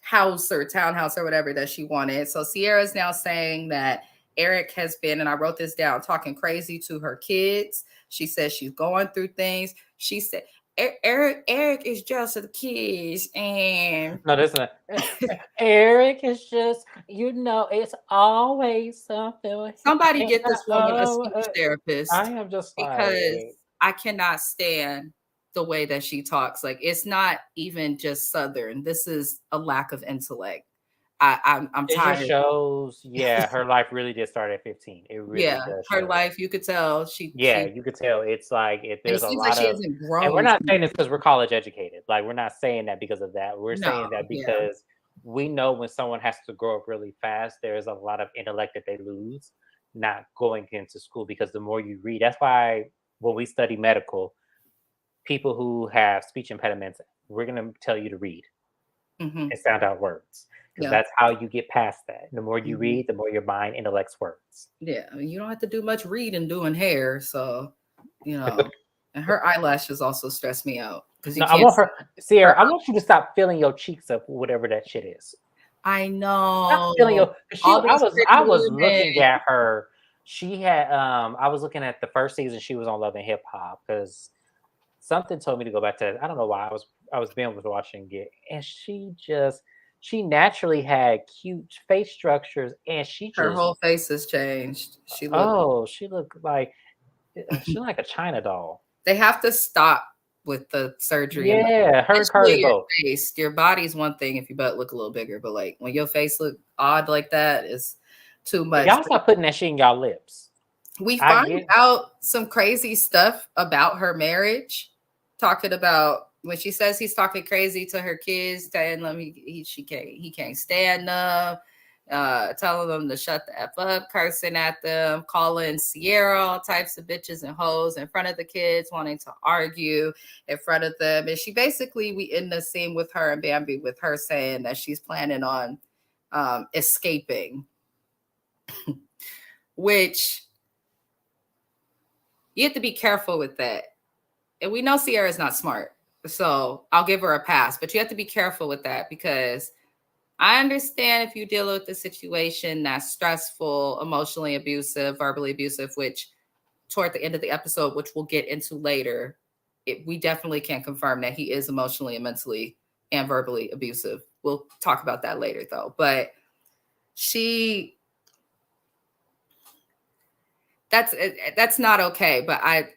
A: house or townhouse or whatever that she wanted. So Sierra's now saying that Eric has been, and I wrote this down, talking crazy to her kids. She says she's going through things. She said Eric is just the kids, and
B: No, this is Eric is just, it's always something with him.
A: somebody
B: And
A: get this woman a speech
B: I
A: therapist
B: am just
A: because
B: like,
A: I cannot stand the way that she talks. Like it's not even just Southern. This is a lack of intellect. I'm
B: it just
A: tired.
B: shows, yeah, her life really did start at 15. It really
A: Yeah,
B: does
A: her
B: show that.
A: life, you could tell
B: Yeah, you could tell it's like
A: and it
B: there's a
A: seems like
B: lot
A: she
B: of,
A: hasn't
B: and we're
A: grown.
B: not saying this because we're college educated. Like we're not saying that because of that. We're
A: No,
B: saying that
A: yeah,
B: because we know when someone has to grow up really fast, there's a lot of intellect that they lose not going into school because the more you read, that's why when we study medical, people who have speech impediments, we're going to tell you to read
A: mhm,
B: and sound out words because
A: yeah,
B: that's how you get past that. The more you
A: mhm,
B: read, the more your mind intellects words.
A: yeah. I mean, you don't have to do much reading doing hair, so you know. And her eyelashes also stress me out because you
B: No, I
A: can't
B: want
A: see
B: her, Sierra.
A: her.
B: I want you to stop filling your cheeks up with whatever that shit is.
A: I
B: Stop feeling
A: know
B: your. 'Cause she,
A: all these
B: I
A: pretty
B: was
A: women.
B: looking at her. She had. I was looking at the first season. She was on Love and Hip Hop because something told me to go back to. I don't know why. I was being with watching it, and she naturally had cute face structures, and she
A: Her
B: just.
A: whole face has changed.
B: Oh, she looked like a China doll.
A: They have to stop. with the surgery and
B: Yeah, her and Carly
A: especially your
B: both.
A: face. Your body's one thing if your butt look a little bigger, but like when your face look odd like that is too much.
B: Y'all stop putting that shit in y'all lips.
A: We
B: I
A: find
B: get
A: out some crazy stuff about her marriage, talking about when she says he's talking crazy to her kids, telling them he can't stand them, telling them to shut the f up, cursing at them, calling Sierra all types of bitches and hoes in front of the kids, wanting to argue in front of them, and she basically we end the scene with her and Bambi with her saying that she's planning on escaping, which you have to be careful with that. And we know Sierra's not smart. So I'll give her a pass. But you have to be careful with that because I understand if you deal with a situation that's stressful, emotionally abusive, verbally abusive, which toward the end of the episode, which we'll get into later, we definitely can confirm that he is emotionally and mentally and verbally abusive. We'll talk about that later though. But that's not okay. But I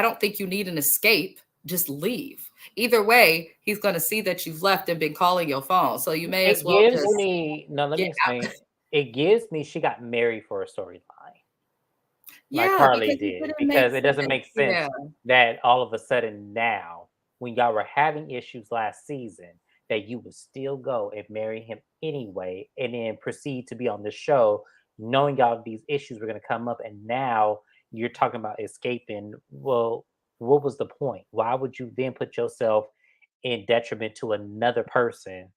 A: don't think you need an escape. Just leave. Either way, he's going to see that you've left and been calling your phone. So you may as
B: it
A: well
B: gives
A: just
B: me no, let
A: get
B: me
A: out.
B: explain. It gives me she got married for a storyline. Like
A: Yeah,
B: Carly
A: because it
B: did,
A: didn't make
B: because it doesn't
A: sense.
B: make
A: Yeah.
B: sense that all of a sudden now, when y'all were having issues last season, that you would still go and marry him anyway, and then proceed to be on the show, knowing y'all these issues were going to come up, and now you're talking about escaping. Well, what was the point? Why would you then put yourself in detriment to another person?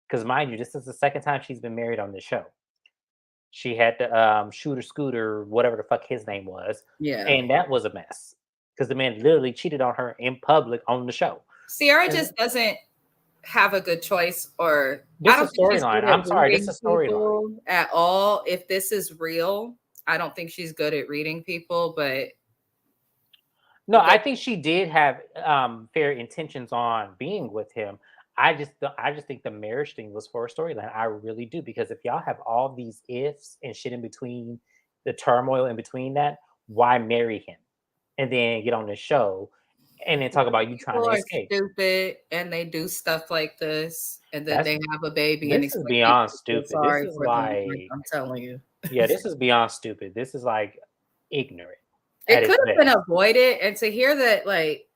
B: Because mind you, this is the second time she's been married on this show. She had the shooter scooter, whatever the fuck his name was,
A: Yeah.
B: and that was a mess because the man literally cheated on her in public on the show.
A: Sierra
B: And
A: just doesn't have a good choice, or I
B: this
A: don't
B: is
A: think she's
B: storyline.
A: good at
B: I'm sorry, this
A: reading
B: is storyline.
A: people at all. If this is real, I don't think she's good at reading people, but
B: No,
A: the
B: I think she did have fair intentions on being with him. I just think the marriage thing was for a storyline. I really do because if y'all have all these ifs and shit in between, the turmoil in between that, why marry him and then get on the show and then talk about you trying
A: people
B: to
A: are
B: escape?
A: stupid and they do stuff like this and then
B: That's
A: they have a baby and
B: This is
A: expect people
B: beyond
A: to feel
B: stupid. This
A: sorry
B: is
A: for them. Like,
B: like,
A: I'm telling you.
B: yeah, this is beyond stupid. This is like ignorant at
A: It could
B: its
A: have been
B: best.
A: avoided, and to hear that, like,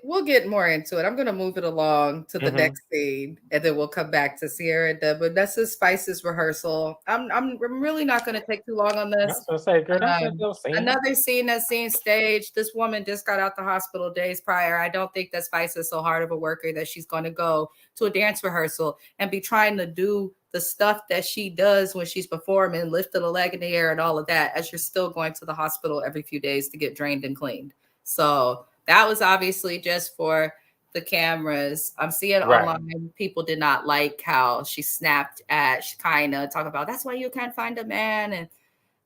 A: we'll get more into it. I'm going to move it along to the
B: Hmm.
A: next scene, and then we'll come back to Sierra and Deb. But that's the Spice's rehearsal. I'm really not going to take too long on
B: I
A: this.
B: was gonna say, girl, that's a
A: Um,
B: little scene.
A: Another scene that's seen stage. This woman just got out the hospital days prior. I don't think that Spice is so hard of a worker that she's going to go to a dance rehearsal and be trying to do the stuff that she does when she's performing, lifting a leg in the air and all of that, as you're still going to the hospital every few days to get drained and cleaned. So that was obviously just for the cameras. I'm seeing
B: Right.
A: online people did not like how she snapped at Shekinah, talking about that's why you can't find a man and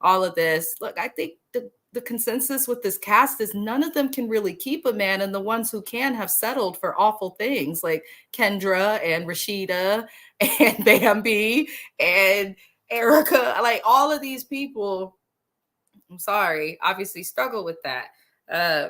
A: all of this. Look, I think the consensus with this cast is none of them can really keep a man, and the ones who can have settled for awful things like Kendra and Rashida and Bambi and Erica. Like all of these people, I'm sorry, obviously struggle with that.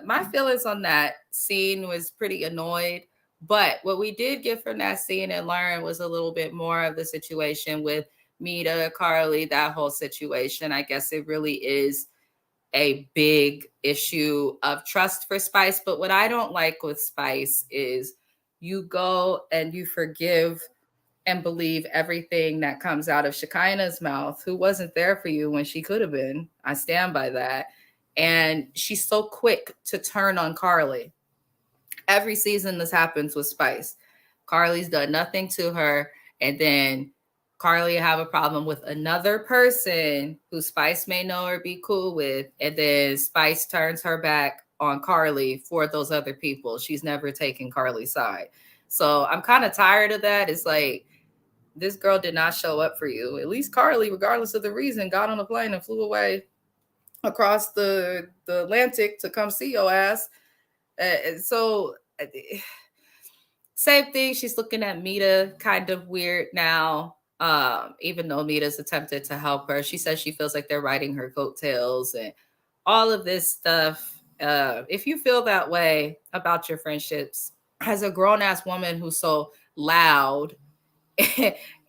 A: My feelings on that scene was pretty annoyed. But what we did get from that scene and learn was a little bit more of the situation with Mita, Carly, that whole situation. I guess it really is a big issue of trust for Spice. But what I don't like with Spice is you go and you forgive and believe everything that comes out of Shekinah's mouth, who wasn't there for you when she could have been. I stand by that. And she's so quick to turn on Carly. Every season this happens with Spice. Carly's done nothing to her, and then Carly have a problem with another person who Spice may know or be cool with, and then Spice turns her back on Carly for those other people. She's never taken Carly's side. So I'm kind of tired of that. It's like this girl did not show up for you. At least Carly, regardless of the reason, got on a plane and flew away across the Atlantic to come see your ass. So same thing. She's looking at Mita kind of weird now. Even though Mita's attempted to help her, she says she feels like they're riding her coattails and all of this stuff. If you feel that way about your friendships, as a grown ass woman who's so loud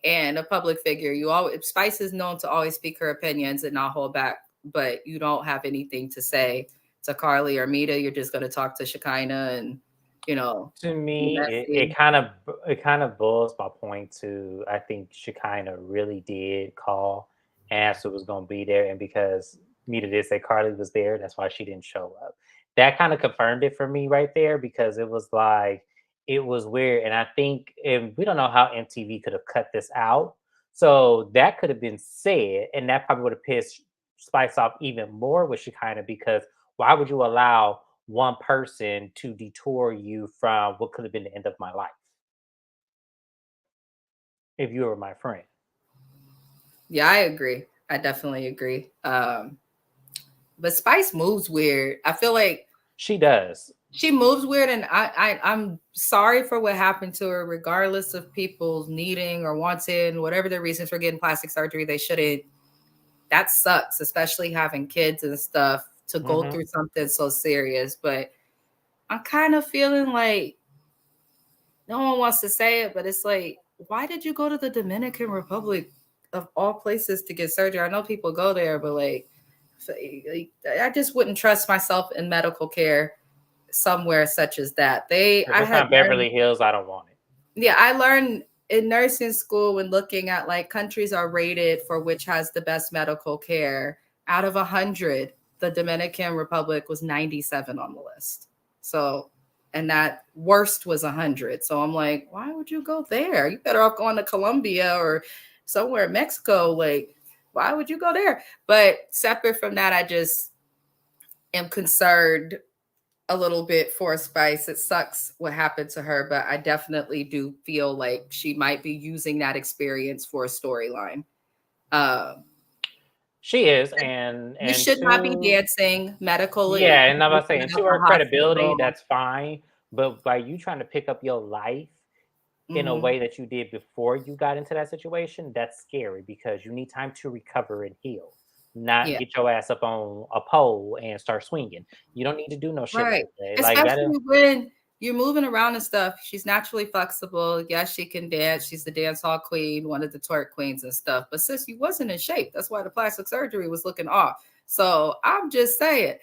A: and a public figure, you always Spice is known to always speak her opinions and not hold back. But you don't have anything to say to Carly or Mita. You're just going to talk to Shekinah and you know
B: To
A: be
B: me,
A: messy.
B: it kind of boils my point to I think she kind of really did call and asked who was going to be there, and because Mita did say Carly was there, that's why she didn't show up. That kind of confirmed it for me right there because it was like it was weird, and I think and we don't know how MTV could have cut this out, so that could have been said, and that probably would have pissed Spice off even more with Shekinah because why would you allow one person to detour you from what could have been the end of my life if you were my friend?
A: Yeah, I agree. I definitely agree. But Spice moves weird. I feel like
B: She does.
A: she moves weird, and I'm sorry for what happened to her. Regardless of people needing or wanting whatever their reasons for getting plastic surgery, they shouldn't. That sucks, especially having kids and stuff to go
B: Hmm.
A: through something so serious. But I'm kind of feeling like no one wants to say it, but it's like, why did you go to the Dominican Republic of all places to get surgery? I know people go there, but I just wouldn't trust myself in medical care somewhere such as that.
B: If it's not
A: Learned,
B: Beverly Hills, I don't want it.
A: yeah, I learned in nursing school when looking at like countries are rated for which has the best medical care. Out of 100, the Dominican Republic was 97 on the list. So, and that worst was 100. So I'm like, why would you go there? You better off going to Colombia or somewhere in Mexico. Like, why would you go there? But separate from that, I just am concerned a little bit for Spice. It sucks what happened to her, but I definitely do feel like she might be using that experience for a storyline. Um,
B: She is,
A: you
B: and
A: should not be
B: to
A: dancing medically
B: yeah, and I'm about saying
A: at
B: to
A: the
B: her credibility,
A: hospital.
B: that's fine. But by you trying to pick up your life in a
A: Hmm.
B: way that you did before you got into that situation, that's scary because you need time to recover and heal, not
A: Yeah.
B: get your ass up on a pole and start swinging. You don't need to do no shit
A: Right.
B: like that. Like that.
A: Especially when you're moving around and stuff. She's naturally flexible. Yes, she can dance. She's the dance hall queen, one of the twerk queens and stuff. But sis, you wasn't in shape. That's why the plastic surgery was looking off. So I'm just saying,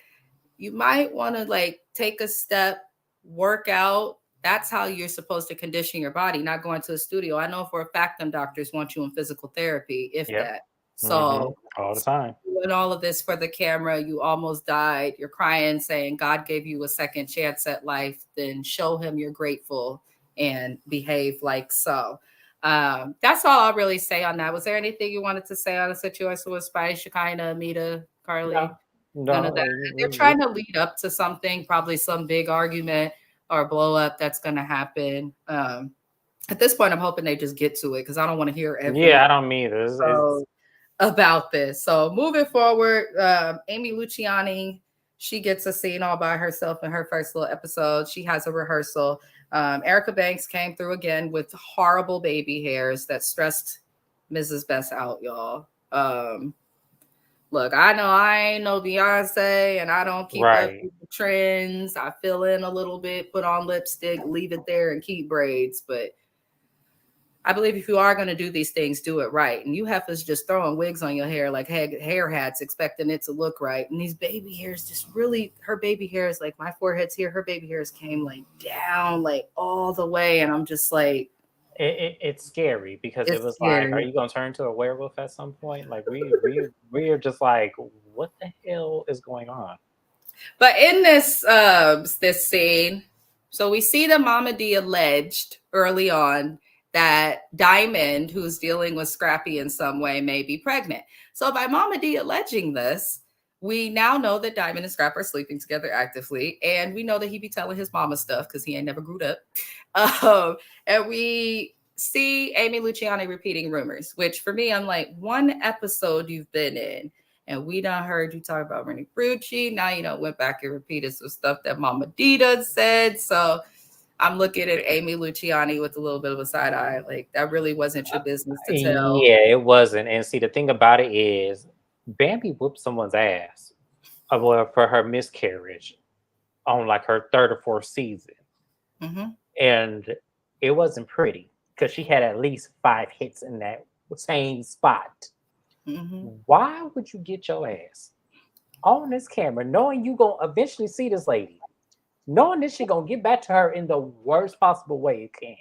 A: you might want to like take a step, work out. That's how you're supposed to condition your body, not going to the studio. I know for a fact them doctors want you in physical therapy, if
B: Yep.
A: that.
B: Hmm.
A: So
B: All the time.
A: doing all of this for the camera, you almost died. You're crying, saying God gave you a second chance at life. Then show him you're grateful and behave like so. That's all I'll really say on that. Was there anything you wanted to say on the situation with Spice, Shekinah, Amita, Carly?
B: No,
A: None of
B: no.
A: that. They're trying to lead up to something, probably some big argument or blow up that's going to happen. At this point, I'm hoping they just get to it because I don't want to hear every
B: Yeah, I don't mean this. It's
A: about this. So moving forward, Amy Luciani, she gets a scene all by herself in her first little episode. She has a rehearsal. Erica Banks came through again with horrible baby hairs that stressed Mrs. Best out, y'all. Look, I know I ain't no Beyonce and I don't keep up
B: right.
A: with the trends. I fill in a little bit, put on lipstick, leave it there, and keep braids. But I believe if you are going to do these things, do it right. And you heifers just throwing wigs on your hair like hair hats, expecting it to look right. And these baby hairs just really, her baby hairs, like my forehead's here, her baby hairs came like down, like all the way. And I'm just like,
B: It's scary because it
A: it's
B: was like, are
A: scary.
B: you gonna turn to a werewolf at some point? Like we are just like, what the hell is going on?
A: But in this scene, so we see the Mama D alleged early on that Diamond, who's dealing with Scrappy in some way, may be pregnant. So by Mama D alleging this, we now know that Diamond and Scrap are sleeping together actively, and we know that he be telling his mama stuff because he ain't never grew up. And we see Amy Luciani repeating rumors, which for me, I'm like, one episode you've been in and we done heard you talk about Rennie Brucci. Now you know went back and repeated some stuff that Mama Dita said. So I'm looking at Amy Luciani with a little bit of a side eye. Like that really wasn't your business to tell.
B: Yeah, it wasn't. And see, the thing about it is, Bambi whooped someone's ass well, for her miscarriage. on like her third or fourth season,
A: Mm-hmm.
B: and it wasn't pretty because she had at least 5 hits in that same spot.
A: Mm-hmm.
B: Why would you get your ass on this camera knowing you gonna eventually see this lady, knowing this shit gonna get back to her in the worst possible way it can,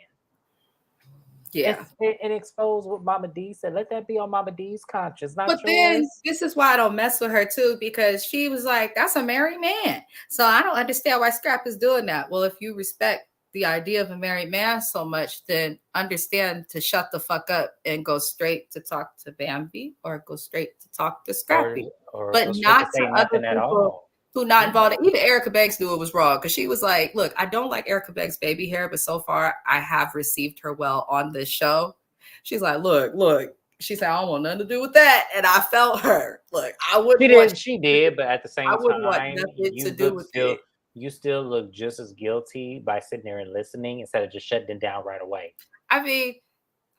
A: Yeah.
B: and expose what Mama D said? Let that be on Mama D's conscience, not
A: But then
B: yours.
A: this is why I don't mess with her too, because she was like, that's a married man. So I don't understand why Scrap is doing that. Well, if you respect the idea of a married man so much, then understand to shut the fuck up and go straight to talk to Bambi or go straight to talk to
B: or
A: Scrappy,
B: or
A: but
B: go straight to
A: not to
B: say
A: other
B: nothing at
A: people
B: all.
A: who not
B: Yeah.
A: involved. Even Erica Banks knew it was wrong because she was like, look, I don't like Erica Banks' baby hair, but so far I have received her well on this show. She's like, look, she said, I don't want nothing to do with that. And I felt her. Look,
B: She did, she did, but at the
A: I
B: same
A: wouldn't want
B: time,
A: nothing to do with it.
B: you still look just as guilty by sitting there and listening instead of just shutting it down right away.
A: I mean,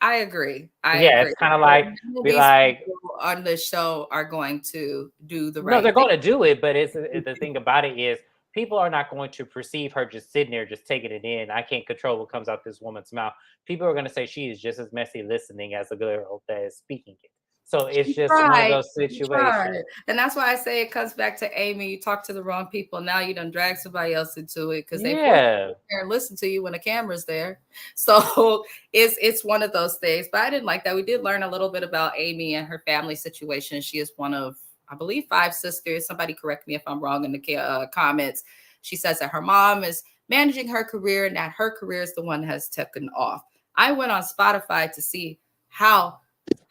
A: I agree. I
B: Yeah,
A: agree.
B: it's kind of
A: But
B: like
A: none of
B: be
A: these
B: like,
A: people on the show are going to do the
B: no,
A: right
B: they're
A: thing.
B: going to do it, but it's the thing about it is people are not going to perceive her just sitting there, just taking it in. I can't control what comes out this woman's mouth. People are going to say she is just as messy listening as the girl that is speaking it. So it's
A: She
B: just one of
A: tried.
B: those
A: She tried.
B: situations.
A: And that's why I say it comes back to Amy. You talk to the wrong people. Now you done drag somebody else into it because they force you
B: Yeah.
A: to there and listen to you when the camera's there. So it's one of those things. But I didn't like that. We did learn a little bit about Amy and her family situation. She is one of, I believe, 5 sisters. Somebody correct me if I'm wrong in the comments. She says that her mom is managing her career and that her career is the one that has taken off. I went on Spotify to see how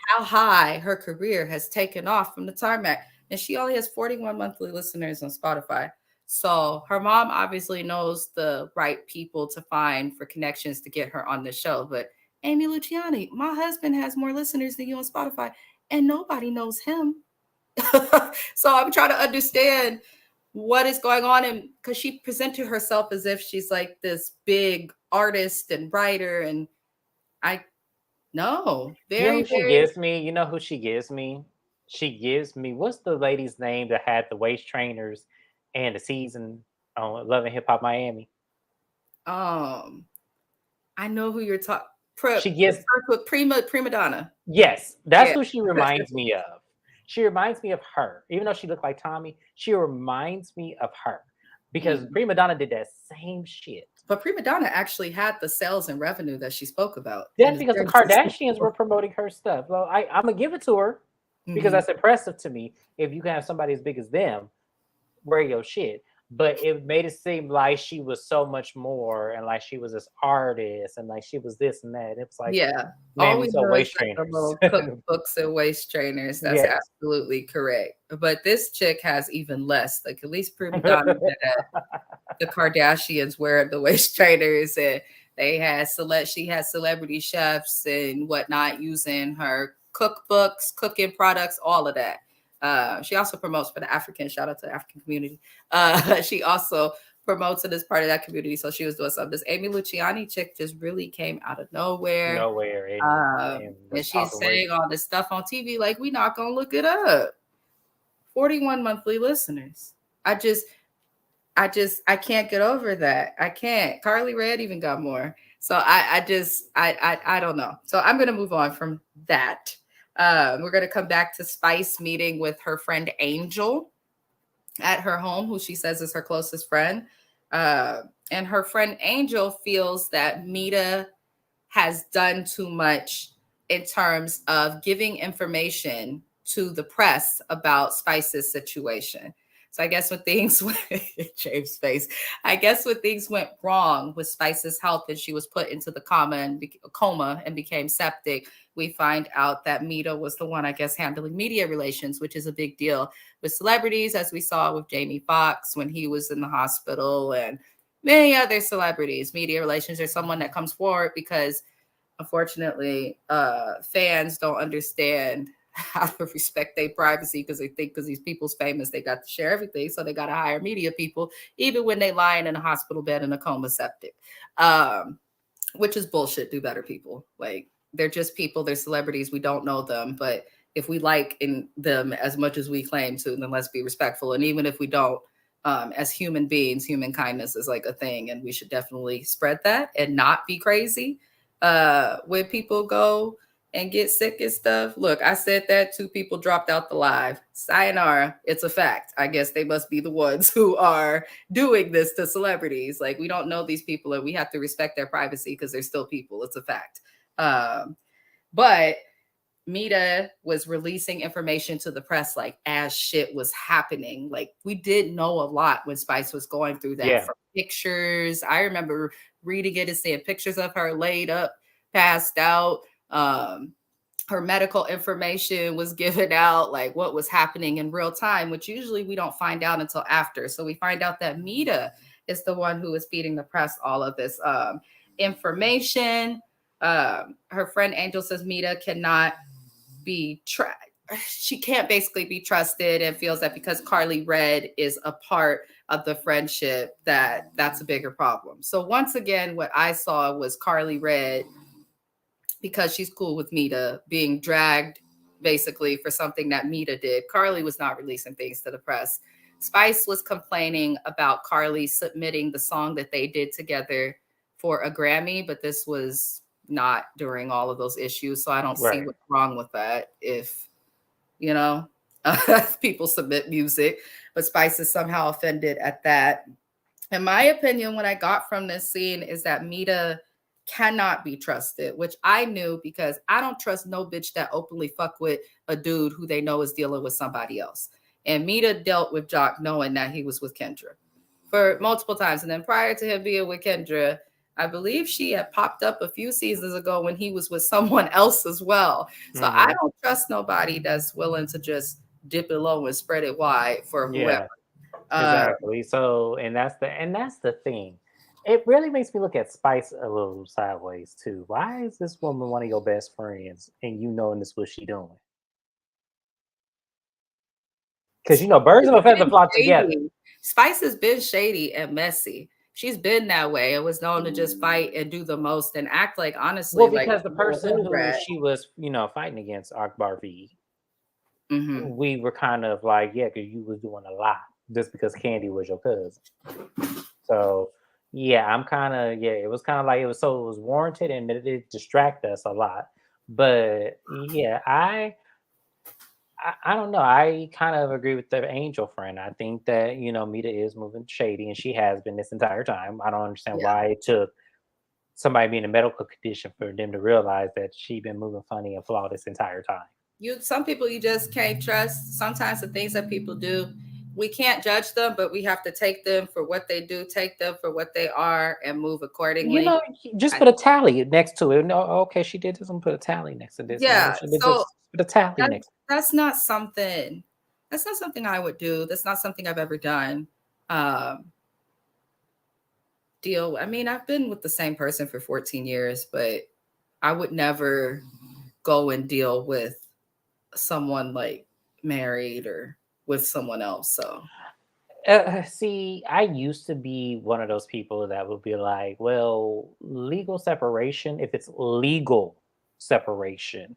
A: high her career has taken off from the tarmac. And she only has 41 monthly listeners on Spotify. So her mom obviously knows the right people to find for connections to get her on the show. But Amy Luciani, my husband has more listeners than you on Spotify, and nobody knows him. So I'm trying to understand what is going on. And because she presented herself as if she's like this big artist and writer. And I no,
B: You know
A: very,
B: who she
A: very
B: gives me? You know who she gives me? She gives me, what's the lady's name that had the waist trainers and the season on Love and Hip Hop Miami?
A: um I know who you're talking.
B: She
A: It
B: gives,
A: starts with prima donna.
B: yes, that's
A: Yeah.
B: who she reminds me of. She reminds me of her. Even though she looked like Tommy, she reminds me of her because
A: Mm.
B: Prima Donna did that same shit.
A: But prima donna actually had the sales and revenue that she spoke about, and
B: That's
A: it's
B: because the
A: very
B: Kardashians were
A: sustainable.
B: promoting her stuff. Well, I'm gonna give it to her because
A: Mhm.
B: that's impressive to me. If you can have somebody as big as them wear your shit. But it made it seem like she was so much more and like she was this artist and like she was this and that. It was like,
A: Yeah.
B: man,
A: All we
B: these are
A: know is
B: waist
A: like the
B: trainers.
A: little cookbooks and waist trainers. That's
B: Yes.
A: absolutely correct. But this chick has even less. Like at least prima donna had the Kardashians wear the waist trainers, and they had she had celebrity chefs and whatnot using her cookbooks, cooking products, all of that. She also promotes for the African, shout out to the African community. She also promotes it as part of that community. So she was doing something. This Amy Luciani chick just really came out of nowhere.
B: Nowhere and
A: And
B: was
A: she's
B: talking way.
A: saying all this stuff on TV like we not gonna look it up. 41 monthly listeners. I just I can't get over that. I can't. Carly Red even got more. So I don't know. So I'm gonna move on from that. We're gonna come back to Spice meeting with her friend Angel at her home, who she says is her closest friend. And her friend Angel feels that Mita has done too much in terms of giving information to the press about Spice's situation. So I guess when things went James' face, I guess when things went wrong with Spice's health and she was put into the coma and became septic, we find out that Mita was the one, I guess, handling media relations, which is a big deal with celebrities, as we saw with Jamie Foxx when he was in the hospital and many other celebrities. Media relations are someone that comes forward because unfortunately fans don't understand how to respect their privacy because they think because these people's famous they got to share everything, so they got to hire media people even when they lying in a hospital bed in a coma septic, which is bullshit. Do better, people. Like, they're just people, they're celebrities, we don't know them, but if we like in them as much as we claim to, then let's be respectful. And even if we don't, as human beings, human kindness is like a thing, and we should definitely spread that and not be crazy when people go and get sick and stuff. Look, I said that, 2 people dropped out the live. Sayonara, it's a fact. I guess they must be the ones who are doing this to celebrities. Like, we don't know these people, and we have to respect their privacy because they're still people. It's a fact. But Mita was releasing information to the press like as shit was happening. Like, we did know a lot when Spice was going through that,
B: Yeah.
A: from pictures. I remember reading it and seeing pictures of her laid up, passed out. Her medical information was given out, like what was happening in real time, which usually we don't find out until after. So we find out that Mita is the one who is feeding the press all of this information. Her friend Angel says Mita cannot be she can't basically be trusted, and feels that because Carly Red is a part of the friendship, that's a bigger problem. So once again, what I saw was Carly Red, because she's cool with Mita, being dragged basically for something that Mita did. Carly was not releasing things to the press. Spice was complaining about Carly submitting the song that they did together for a Grammy, but this was not during all of those issues. So I don't see what's wrong with that if, you know, people submit music, but Spice is somehow offended at that. In my opinion, what I got from this scene is that Mita cannot be trusted, which I knew because I don't trust no bitch that openly fuck with a dude who they know is dealing with somebody else. And Mita dealt with Jock knowing that he was with Kendra for multiple times. And then prior to him being with Kendra, I believe she had popped up a few seasons ago when he was with someone else as well. So I don't trust nobody that's willing to just dip it low and spread it wide for whoever.
B: Exactly. So, and that's the thing. It really makes me look at Spice a little sideways too. Why is this woman one of your best friends, and you knowing this what she doing? Because birds of a feather flock together.
A: Spice has been shady and messy. She's been that way and was known to just fight and do the most and act like, honestly,
B: Well,
A: like
B: because the person who
A: rat.
B: she was, fighting against, Akbar V,
A: Mm-hmm.
B: we were kind of like, yeah, because you was doing a lot just because Candy was your cousin. So yeah, I'm kind of it was kind of like it was warranted and it did distract us a lot. But yeah, I don't know. I kind of agree with the Angel friend. I think that Mita is moving shady, and she has been this entire time. I don't understand
A: Yeah.
B: why it took somebody being in a medical condition for them to realize that she been moving funny and flawed this entire time.
A: Some people you just can't trust. Sometimes the things that people do, we can't judge them, but we have to take them for what they do, take them for what they are, and move accordingly.
B: Just put a tally next to it. No, okay, she did this. I'm put a tally next to this.
A: Yeah.
B: She did
A: So
B: just put a tally next.
A: that's not something. That's not something I would do. That's not something I've ever done. Um, I mean, I've been with the same person for 14 years, but I would never go and deal with someone like married or with someone else. So
B: See, I used to be one of those people that would be like, well, legal separation, if it's legal separation,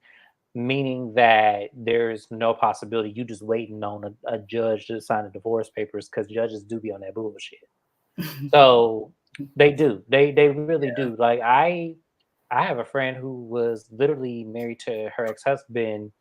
B: meaning that there's no possibility you just waiting on a judge to sign the divorce papers, because judges do be on that bullshit. So they do. They really do. Like I have a friend who was literally married to her ex-husband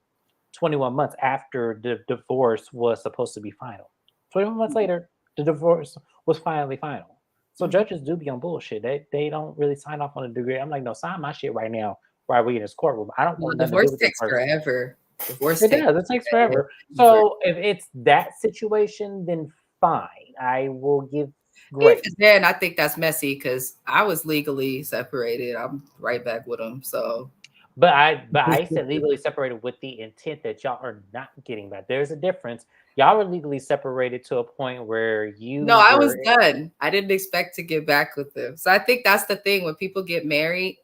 B: 21 months after the divorce was supposed to be final. 21 months later, the divorce was finally final. So judges do be on bullshit. They don't really sign off on a degree. I'm like, no, sign my shit right now while we in this courtroom. I don't want nothing to do
A: divorce
B: with this
A: takes
B: person.
A: forever. Divorce
B: It does. It takes forever. So if it's that situation, then fine. I will give grace.
A: Even then, I think that's messy because I was legally separated. I'm right back with him. So,
B: But I said legally separated with the intent that y'all are not getting back. There's a difference. Y'all were legally separated to a point where you
A: no, I was
B: were.
A: done. I didn't expect to get back with them. So I think that's the thing when people get married.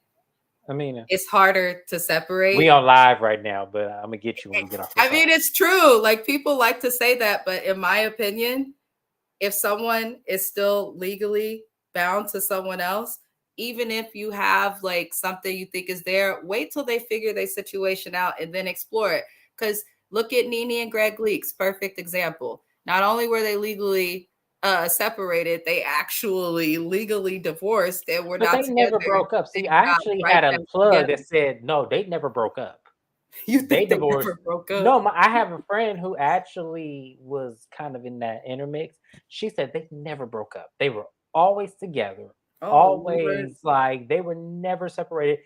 B: I mean,
A: it's harder to separate.
B: We on live right now, but I'm gonna get you when we get off.
A: I mean, it's true. Like, people like to say that, but in my opinion, if someone is still legally bound to someone else, even if you have like something you think is there, wait till they figure their situation out and then explore it. Because look at Nene and Greg Leaks, perfect example. Not only were they legally separated, they actually legally divorced and were
B: But
A: not
B: they never
A: together
B: broke up. See,
A: and
B: I
A: got
B: actually
A: right
B: had a
A: back
B: plug
A: together.
B: that said, no, they never broke up.
A: You
B: They
A: think they
B: divorced.
A: never broke up?
B: No, I have a friend who actually was kind of in that intermix. She said they never broke up. They were always together,
A: Oh Lord.
B: always like they were never separated.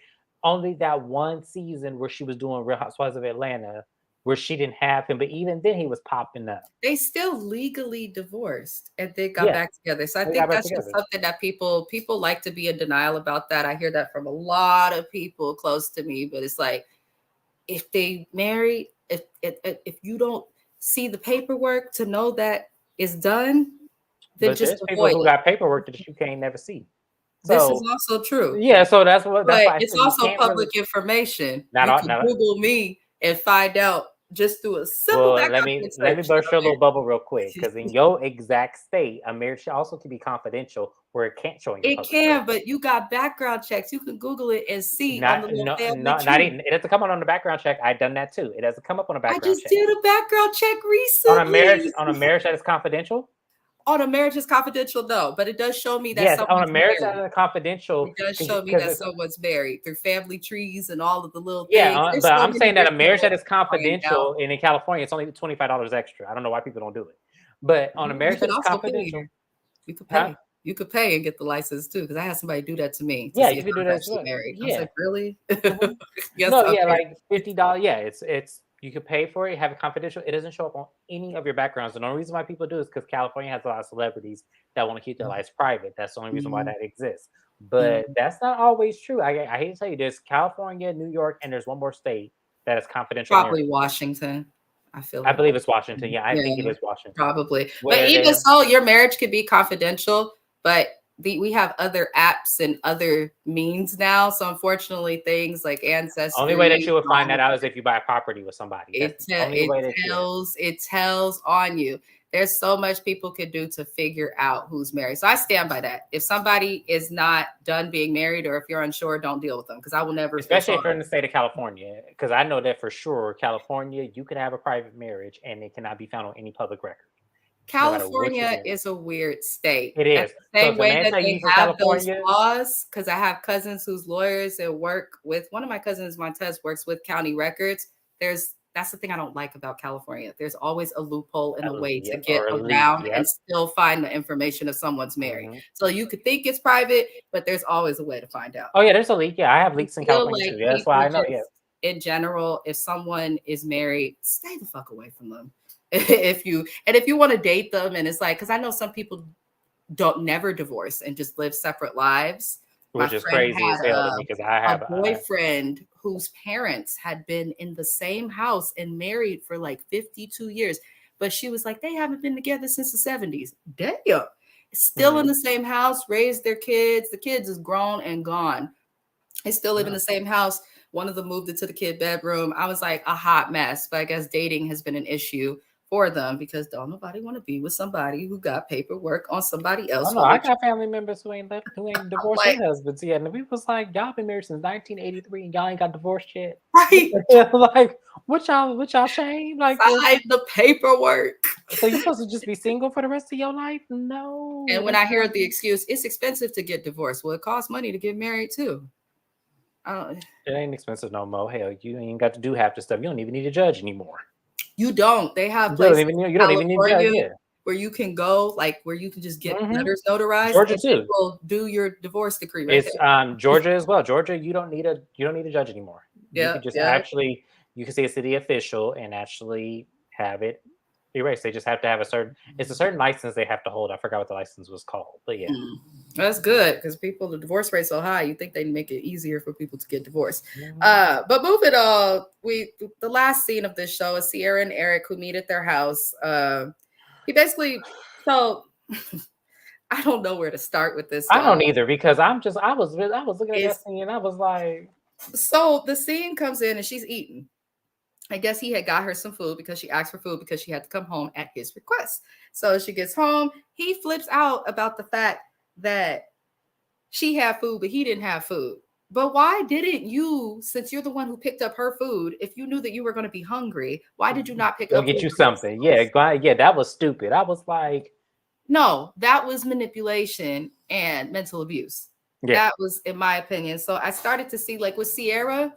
B: Only that one season where she was doing Real Housewives of Atlanta, where she didn't have him, but even then he was popping up.
A: They still legally divorced and they got
B: Yeah,
A: back together. So I
B: they got
A: think
B: back
A: that's just
B: together.
A: something that people like to be in denial about that. I hear that from a lot of people close to me, but it's like if they married, if you don't see the paperwork to know that it's done, then
B: But
A: just
B: there's people
A: avoid
B: who
A: it.
B: got paperwork that you can't never see.
A: This is
B: So
A: also true.
B: yeah, so that's
A: But
B: why I
A: it's
B: said you
A: also
B: can't really
A: public information.
B: not
A: You
B: all
A: can
B: not
A: Google me and find out just through a simple
B: well, let
A: background
B: me
A: check
B: let me
A: search that
B: burst your little bubble real quick,
A: I'm
B: because in your exact state, a marriage also can be confidential, where it can't show in your
A: It
B: public record.
A: can, but you got background checks. You can Google it and see on the
B: Not
A: little
B: no
A: family
B: no not
A: tree.
B: even it doesn't come on the background check. I've done that too. It doesn't come up on a
A: I
B: background
A: just
B: check.
A: did a background check
B: On a marriage
A: recently.
B: on a marriage that is confidential?
A: Oh, the marriage is confidential, though, but it does show me that
B: Yes, on a
A: someone's
B: marriage that
A: married.
B: is confidential,
A: It does show me
B: because
A: that
B: it's
A: someone's married through family trees and all of the little
B: yeah,
A: things. There's
B: but
A: so
B: I'm
A: many
B: saying that a
A: different
B: marriage
A: ways
B: that is
A: to find out.
B: confidential, and in California, it's only $25 extra. I don't know why people don't do it. But on a
A: You
B: marriage that
A: could
B: is
A: also pay
B: confidential,
A: here. You could
B: huh?
A: pay. You could pay and get the license too, because I had somebody do that to me to
B: Yeah,
A: see
B: you
A: if
B: can
A: I
B: do
A: was
B: that as
A: actually
B: well.
A: married. I was
B: Yeah.
A: like, really?
B: Mhm.
A: Yes,
B: No, yeah,
A: okay.
B: like $50. Yeah, it's you could pay for it, have it confidential. It doesn't show up on any of your backgrounds. And the only reason why people do is because California has a lot of celebrities that want to keep their lives private. That's the only reason why
A: Mhm,
B: that exists. But
A: mhm.
B: that's not always true. I hate to tell you, there's California, New York, and there's one more state that is confidential marriage.
A: Probably Washington. I feel
B: I
A: like
B: believe it's Washington.
A: Washington.
B: Yeah, I think it
A: Yeah,
B: is Washington.
A: probably. But
B: Where
A: even
B: they're
A: so, your marriage could be confidential, but we have other apps and other means now. So unfortunately, things like
B: only way that
A: Ancestry,
B: you would find
A: all
B: that
A: of
B: out is
A: that,
B: if you buy property with somebody. That's the only
A: it
B: way that you.
A: tells on you. There's so much people could do to figure out who's married. So I stand by that. If somebody is not done being married, or if you're unsure, don't deal with them, because I will never feel
B: Especially if you're in
A: sorry.
B: the state of California, because I know that for sure, California, you can have a private marriage and it cannot be found on any public record, no matter what you
A: California
B: do.
A: is a weird state.
B: It
A: At
B: is.
A: the
B: So
A: same
B: if a
A: way
B: man
A: that
B: tell you
A: they
B: he's from
A: have those
B: California,
A: laws, because I have cousins who's lawyers and work with one of my cousins, Montez, works with county records. That's the thing I don't like about California. There's always a loophole and a way to
B: yep,
A: get
B: or a leak,
A: around and
B: yep.
A: still find the information if someone's married.
B: Mhm.
A: So you could think it's private, but there's always a way to find out.
B: Oh yeah, there's a leak. Yeah, I have
A: I
B: leaks in
A: feel
B: California
A: like
B: too. Yeah, that's why
A: people
B: I know. Yeah,
A: just, in general, if someone is married, stay the fuck away from them. If you want to date them, and it's like, because I know some people don't never divorce and just live separate lives. My
B: which is
A: friend
B: crazy
A: had
B: as hell to me because I
A: a
B: have.
A: boyfriend whose parents had been in the same house and married for like 52 years, but she was like, they haven't been together since the 70s. Damn. Still in
B: Mhm.
A: the same house, raised their kids. The kids is grown and gone. They still live in
B: Yeah.
A: the same house. One of them moved into the kid bedroom. I was like a hot mess, but I guess dating has been an issue for them because don't nobody want to be with somebody who got paperwork on somebody
B: Oh
A: else
B: no,
A: for
B: I
A: their
B: got family members who ain't divorced
A: like,
B: their husbands yet, and we was like, y'all been married since 1983 and y'all ain't got divorced yet. What
A: right,
B: the hell? Like, what y'all shame? Like,
A: sign the paperwork.
B: so you supposed to just be single for the rest of your life? No,
A: And when
B: that's
A: I hear
B: not.
A: the excuse, it's expensive to get divorced. Well, it costs money to get married too. I don't,
B: It ain't expensive no more. Hell, you ain't got to do half the stuff. You don't even need a judge anymore.
A: you don't. They have
B: You don't
A: places
B: even
A: in
B: you don't even need a judge.
A: California
B: Yeah.
A: where you can go, like where you can just get
B: Hmm.
A: letters notarized
B: Georgia
A: and they
B: too.
A: will do your divorce decree right
B: It's
A: there.
B: Georgia as well. Georgia, you don't need a judge anymore. You
A: Yeah,
B: could just
A: yeah.
B: actually you can see a city official and actually have it erased. They just have to have it's a certain license they have to hold. I forgot what the license was called, but yeah.
A: Mm. That's good because the divorce rate so high. You think they'd make it easier for people to get divorced.
B: Mhm.
A: But moving on, the last scene of this show is Sierra and Eric who meet at their house. He basically so I don't know where to start with this,
B: I don't
A: y'all.
B: either because I was looking at that
A: It's
B: scene and I was like,
A: so the scene comes in and she's eating. I guess he had got her some food because she asked for food because she had to come home at his request. So she gets home. He flips out about the fact that she had food, but he didn't have food. But why didn't you, since you're the one who picked up her food, if you knew that you were going to be hungry, why did you not pick
B: go
A: up
B: get
A: food
B: you
A: for
B: something. Yeah,
A: yourself?
B: yeah, that was stupid. I was like,
A: No, that was manipulation and mental abuse.
B: Yeah.
A: That was, in my opinion. So I started to see, like with Sierra,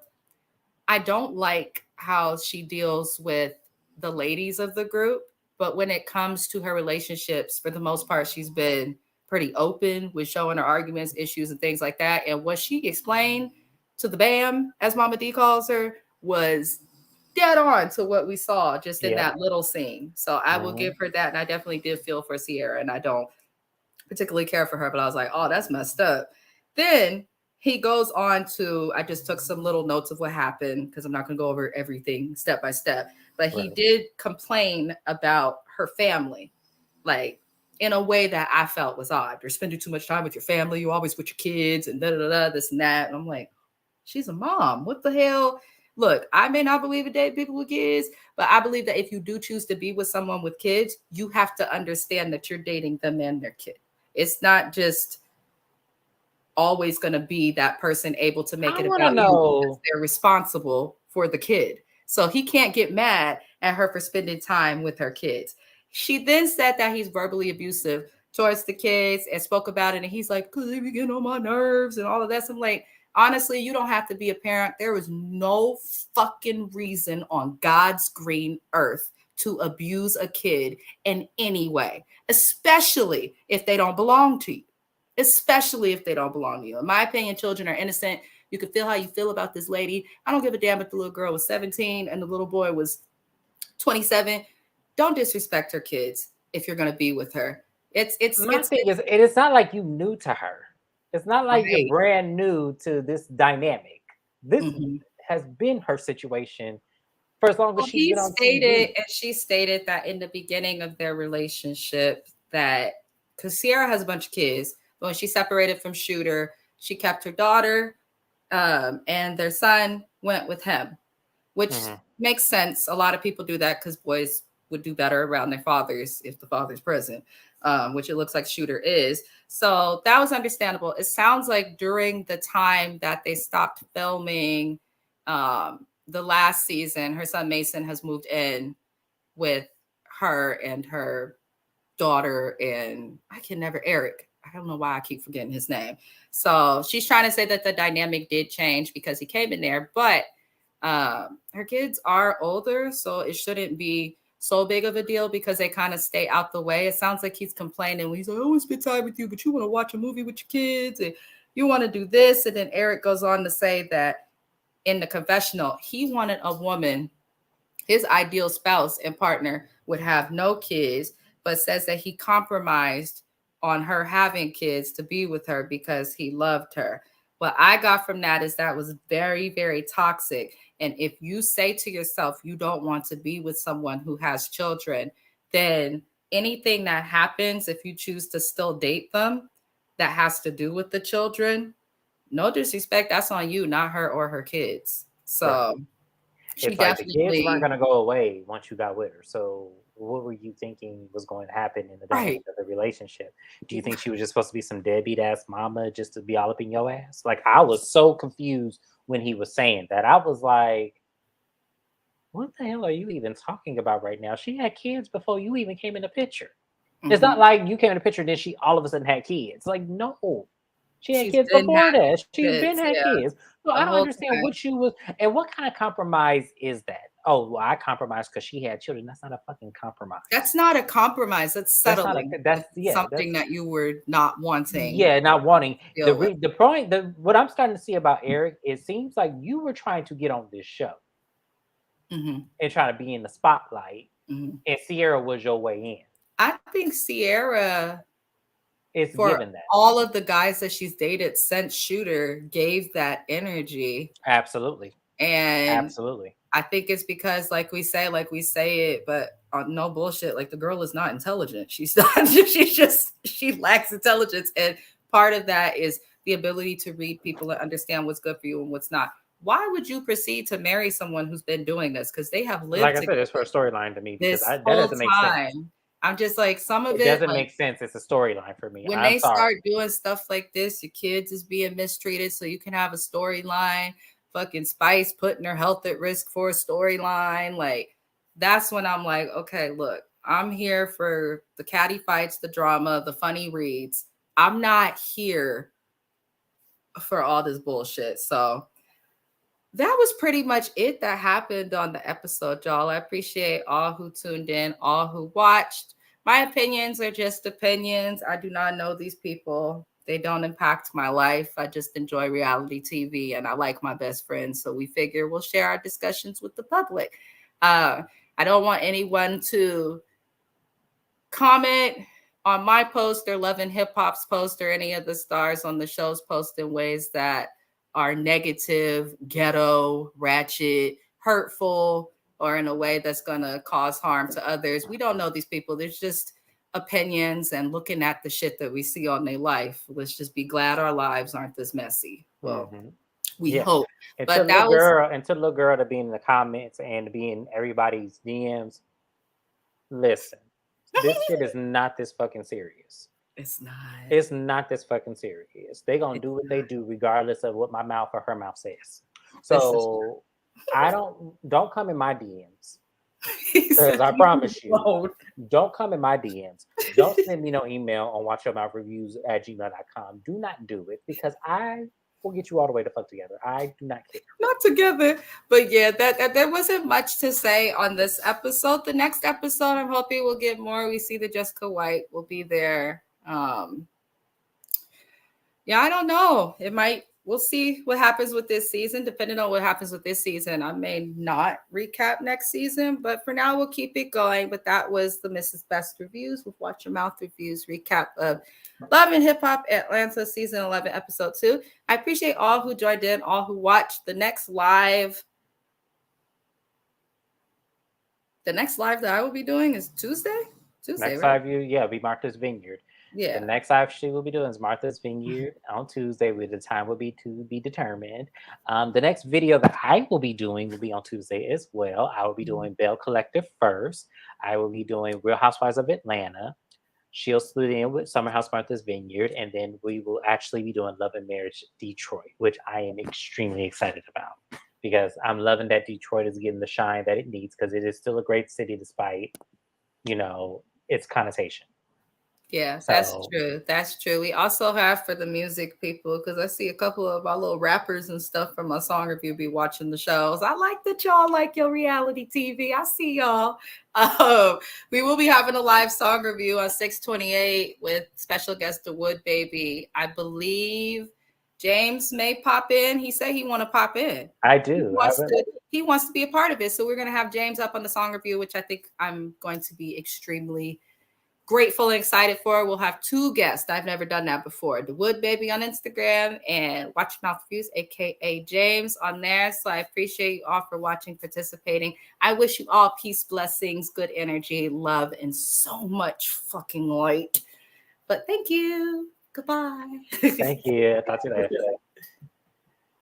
A: I don't like how she deals with the ladies of the group, but when it comes to her relationships, for the most part, she's been pretty open with showing her arguments, issues, and things like that. And what she explained to the BAM, as Mama D calls her, was dead on to what we saw just in
B: Yeah.
A: that little scene. So I will
B: Hmm.
A: give her that. And I definitely did feel for Sierra, and I don't particularly care for her, but I was like, oh, that's messed up. Then he goes on to, I just took some little notes of what happened because I'm not going to go over everything step by step, but he
B: Right.
A: did complain about her family, like in a way that I felt was odd. You're spending too much time with your family. You always with your kids and da da da, this and that. And I'm like, she's a mom. What the hell? Look, I may not believe in dating people with kids, but I believe that if you do choose to be with someone with kids, you have to understand that you're dating them and their kid. It's not just always going to be that person able to make
B: I
A: it
B: want to
A: about you because
B: know.
A: they're responsible for the kid. So he can't get mad at her for spending time with her kids. She then said that he's verbally abusive towards the kids and spoke about it. And he's like, because they be getting on my nerves and all of that. So I'm like, honestly, you don't have to be a parent. There is no fucking reason on God's green earth to abuse a kid in any way, especially if they don't belong to you, especially if they don't belong to you. In my opinion, children are innocent. You can feel how you feel about this lady. I don't give a damn if the little girl was 17 and the little boy was 27. Don't disrespect her kids if you're going to be with her. It's it's
B: My
A: it's
B: thing is,
A: it's
B: it's not like you new to her. It's not like you're
A: right.
B: brand new to this dynamic. This
A: Mhm.
B: has been her situation for as long as
A: Well,
B: she's
A: he
B: been on
A: stated
B: TV.
A: and she stated that in the beginning of their relationship that because Sierra has a bunch of kids, but when she separated from Shooter, she kept her daughter, and their son went with him, which
B: Hmm.
A: makes sense. A lot of people do that because boys would do better around their fathers if the father's present, which it looks like Shooter is. So that was understandable. It sounds like during the time that they stopped filming the last season, her son Mason has moved in with her and her daughter, and I can never, Eric. I don't know why I keep forgetting his name. So she's trying to say that the dynamic did change because he came in there, but her kids are older, so it shouldn't be so big of a deal because they kind of stay out the way. It sounds like he's complaining when he's like, I want to spend time with you, but you want to watch a movie with your kids and you want to do this. And then Eric goes on to say that in the confessional, he wanted a woman, his ideal spouse and partner would have no kids, but says that he compromised on her having kids to be with her because he loved her. What I got from that is that was very, very toxic. And if you say to yourself, you don't want to be with someone who has children, then anything that happens, if you choose to still date them, that has to do with the children, no disrespect, that's on you, not her or her kids.
B: Right.
A: So she
B: It's like the kids weren't
A: definitely,
B: going to go away once you got with her. So, what were you thinking was going to happen in the dynamic
A: right.
B: of the relationship? Do you think she was just supposed to be some deadbeat ass mama just to be all up in your ass? Like, I was so confused when he was saying that. I was like, what the hell are you even talking about right now? She had kids before you even came in the picture. It's not
A: Mhm.
B: like you came in the picture, then she all of a sudden had kids. Like, no. She had
A: She's
B: kids
A: been
B: before
A: having
B: that. She's been
A: kids,
B: had
A: yeah,
B: kids. So
A: the
B: I don't
A: whole
B: understand
A: time.
B: what you was and what kind of compromise is that? Oh, well, I compromised because she had children. That's not a fucking compromise.
A: That's not a compromise, that's
B: That's not a
A: settling with
B: that's yeah,
A: something
B: that's
A: that you were not wanting
B: yeah, not wanting
A: to deal with.
B: the point the what I'm starting to see about Eric, it seems like you were trying to get on this show
A: Mhm,
B: and trying to be in the spotlight,
A: mhm.
B: and Sierra was your way in.
A: I think Sierra,
B: It's
A: for
B: given that.
A: all of the guys that she's dated since Shooter, gave that energy,
B: Absolutely.
A: and
B: Absolutely.
A: I think it's because, like we say it, but no bullshit. Like the girl is not intelligent. She's not. She lacks intelligence, and part of that is the ability to read people and understand what's good for you and what's not. Why would you proceed to marry someone who's been doing this? Because they have
B: Like
A: lived
B: I said, it's for a
A: together
B: storyline to me because
A: this
B: that
A: whole
B: doesn't make sense.
A: time. I'm just like some of
B: It
A: it,
B: doesn't
A: like
B: make sense. It's a storyline for me.
A: when
B: I'm
A: they start
B: sorry.
A: doing stuff like this, your kids is being mistreated, so you can have a storyline. Fucking Spice putting her health at risk for a storyline, like that's when I'm like, okay, look, I'm here for the catty fights, the drama, the funny reads. I'm not here for all this bullshit. So that was pretty much it that happened on the episode, y'all. I appreciate all who tuned in, all who watched. My opinions are just opinions. I do not know these people. They don't impact my life. I just enjoy reality TV and I like my best friends. So we figure we'll share our discussions with the public. I don't want anyone to comment on my post or Love and Hip Hop's post or any of the stars on the show's post in ways that are negative, ghetto, ratchet, hurtful, or in a way that's going to cause harm to others. We don't know these people. There's just opinions and looking at the shit that we see on their life. Let's just be glad our lives aren't this messy. Well, we hope.
B: And
A: but
B: to little girl to be in the comments and to be in everybody's DMs. Listen, this shit is not this fucking serious.
A: It's not.
B: It's not this fucking serious. They gonna do what they do regardless of what my mouth or her mouth says. So I don't come in my DMs. Because I promise you, don't come in my DMs. Don't send me no email on watchyourmouthreviews@gmail.com. Do not do it because I will get you all the way to fuck together. I do not care.
A: Not together. But yeah, that there wasn't much to say on this episode. The next episode, I'm hoping we'll get more. We see that Jessica White will be there. Yeah, I don't know. We'll see what happens with this season. Depending on what happens with this season, I may not recap next season, but for now we'll keep it going. But that was the Mrs. Best Reviews with Watch Your Mouth Reviews recap of Love and Hip Hop Atlanta season 11 episode 2. I appreciate all who joined in, all who watched. The next live that I will be doing is Tuesday.
B: Next
A: right?
B: live will be Martha's Vineyard.
A: Yeah.
B: The next live she will be doing is Martha's Vineyard on Tuesday, where the time will be to be determined. The next video that I will be doing will be on Tuesday as well. I will be doing Bell Collective first. I will be doing Real Housewives of Atlanta. She'll split in with Summer House Martha's Vineyard, and then we will actually be doing Love and Marriage Detroit, which I am extremely excited about because I'm loving that Detroit is getting the shine that it needs because it is still a great city despite, its connotation.
A: Yeah, that's true. That's true. We also have for the music people, because I see a couple of our little rappers and stuff from my song review be watching the shows. I like that y'all like your reality TV. I see y'all. We will be having a live song review on 6/28 with special guest The Wood Baby. I believe James may pop in. He said he want to pop in.
B: I do.
A: He wants to be a part of it. So we're going to have James up on the song review, which I think I'm going to be extremely grateful and excited for. We'll have 2 guests. I've never done that before. The Wood Baby on Instagram and Watch Your Mouth Reviews, aka James, on there. So I appreciate you all for watching, participating. I wish you all peace, blessings, good energy, love, and so much fucking light. But thank you. Goodbye.
B: Thank you. Talk to you later.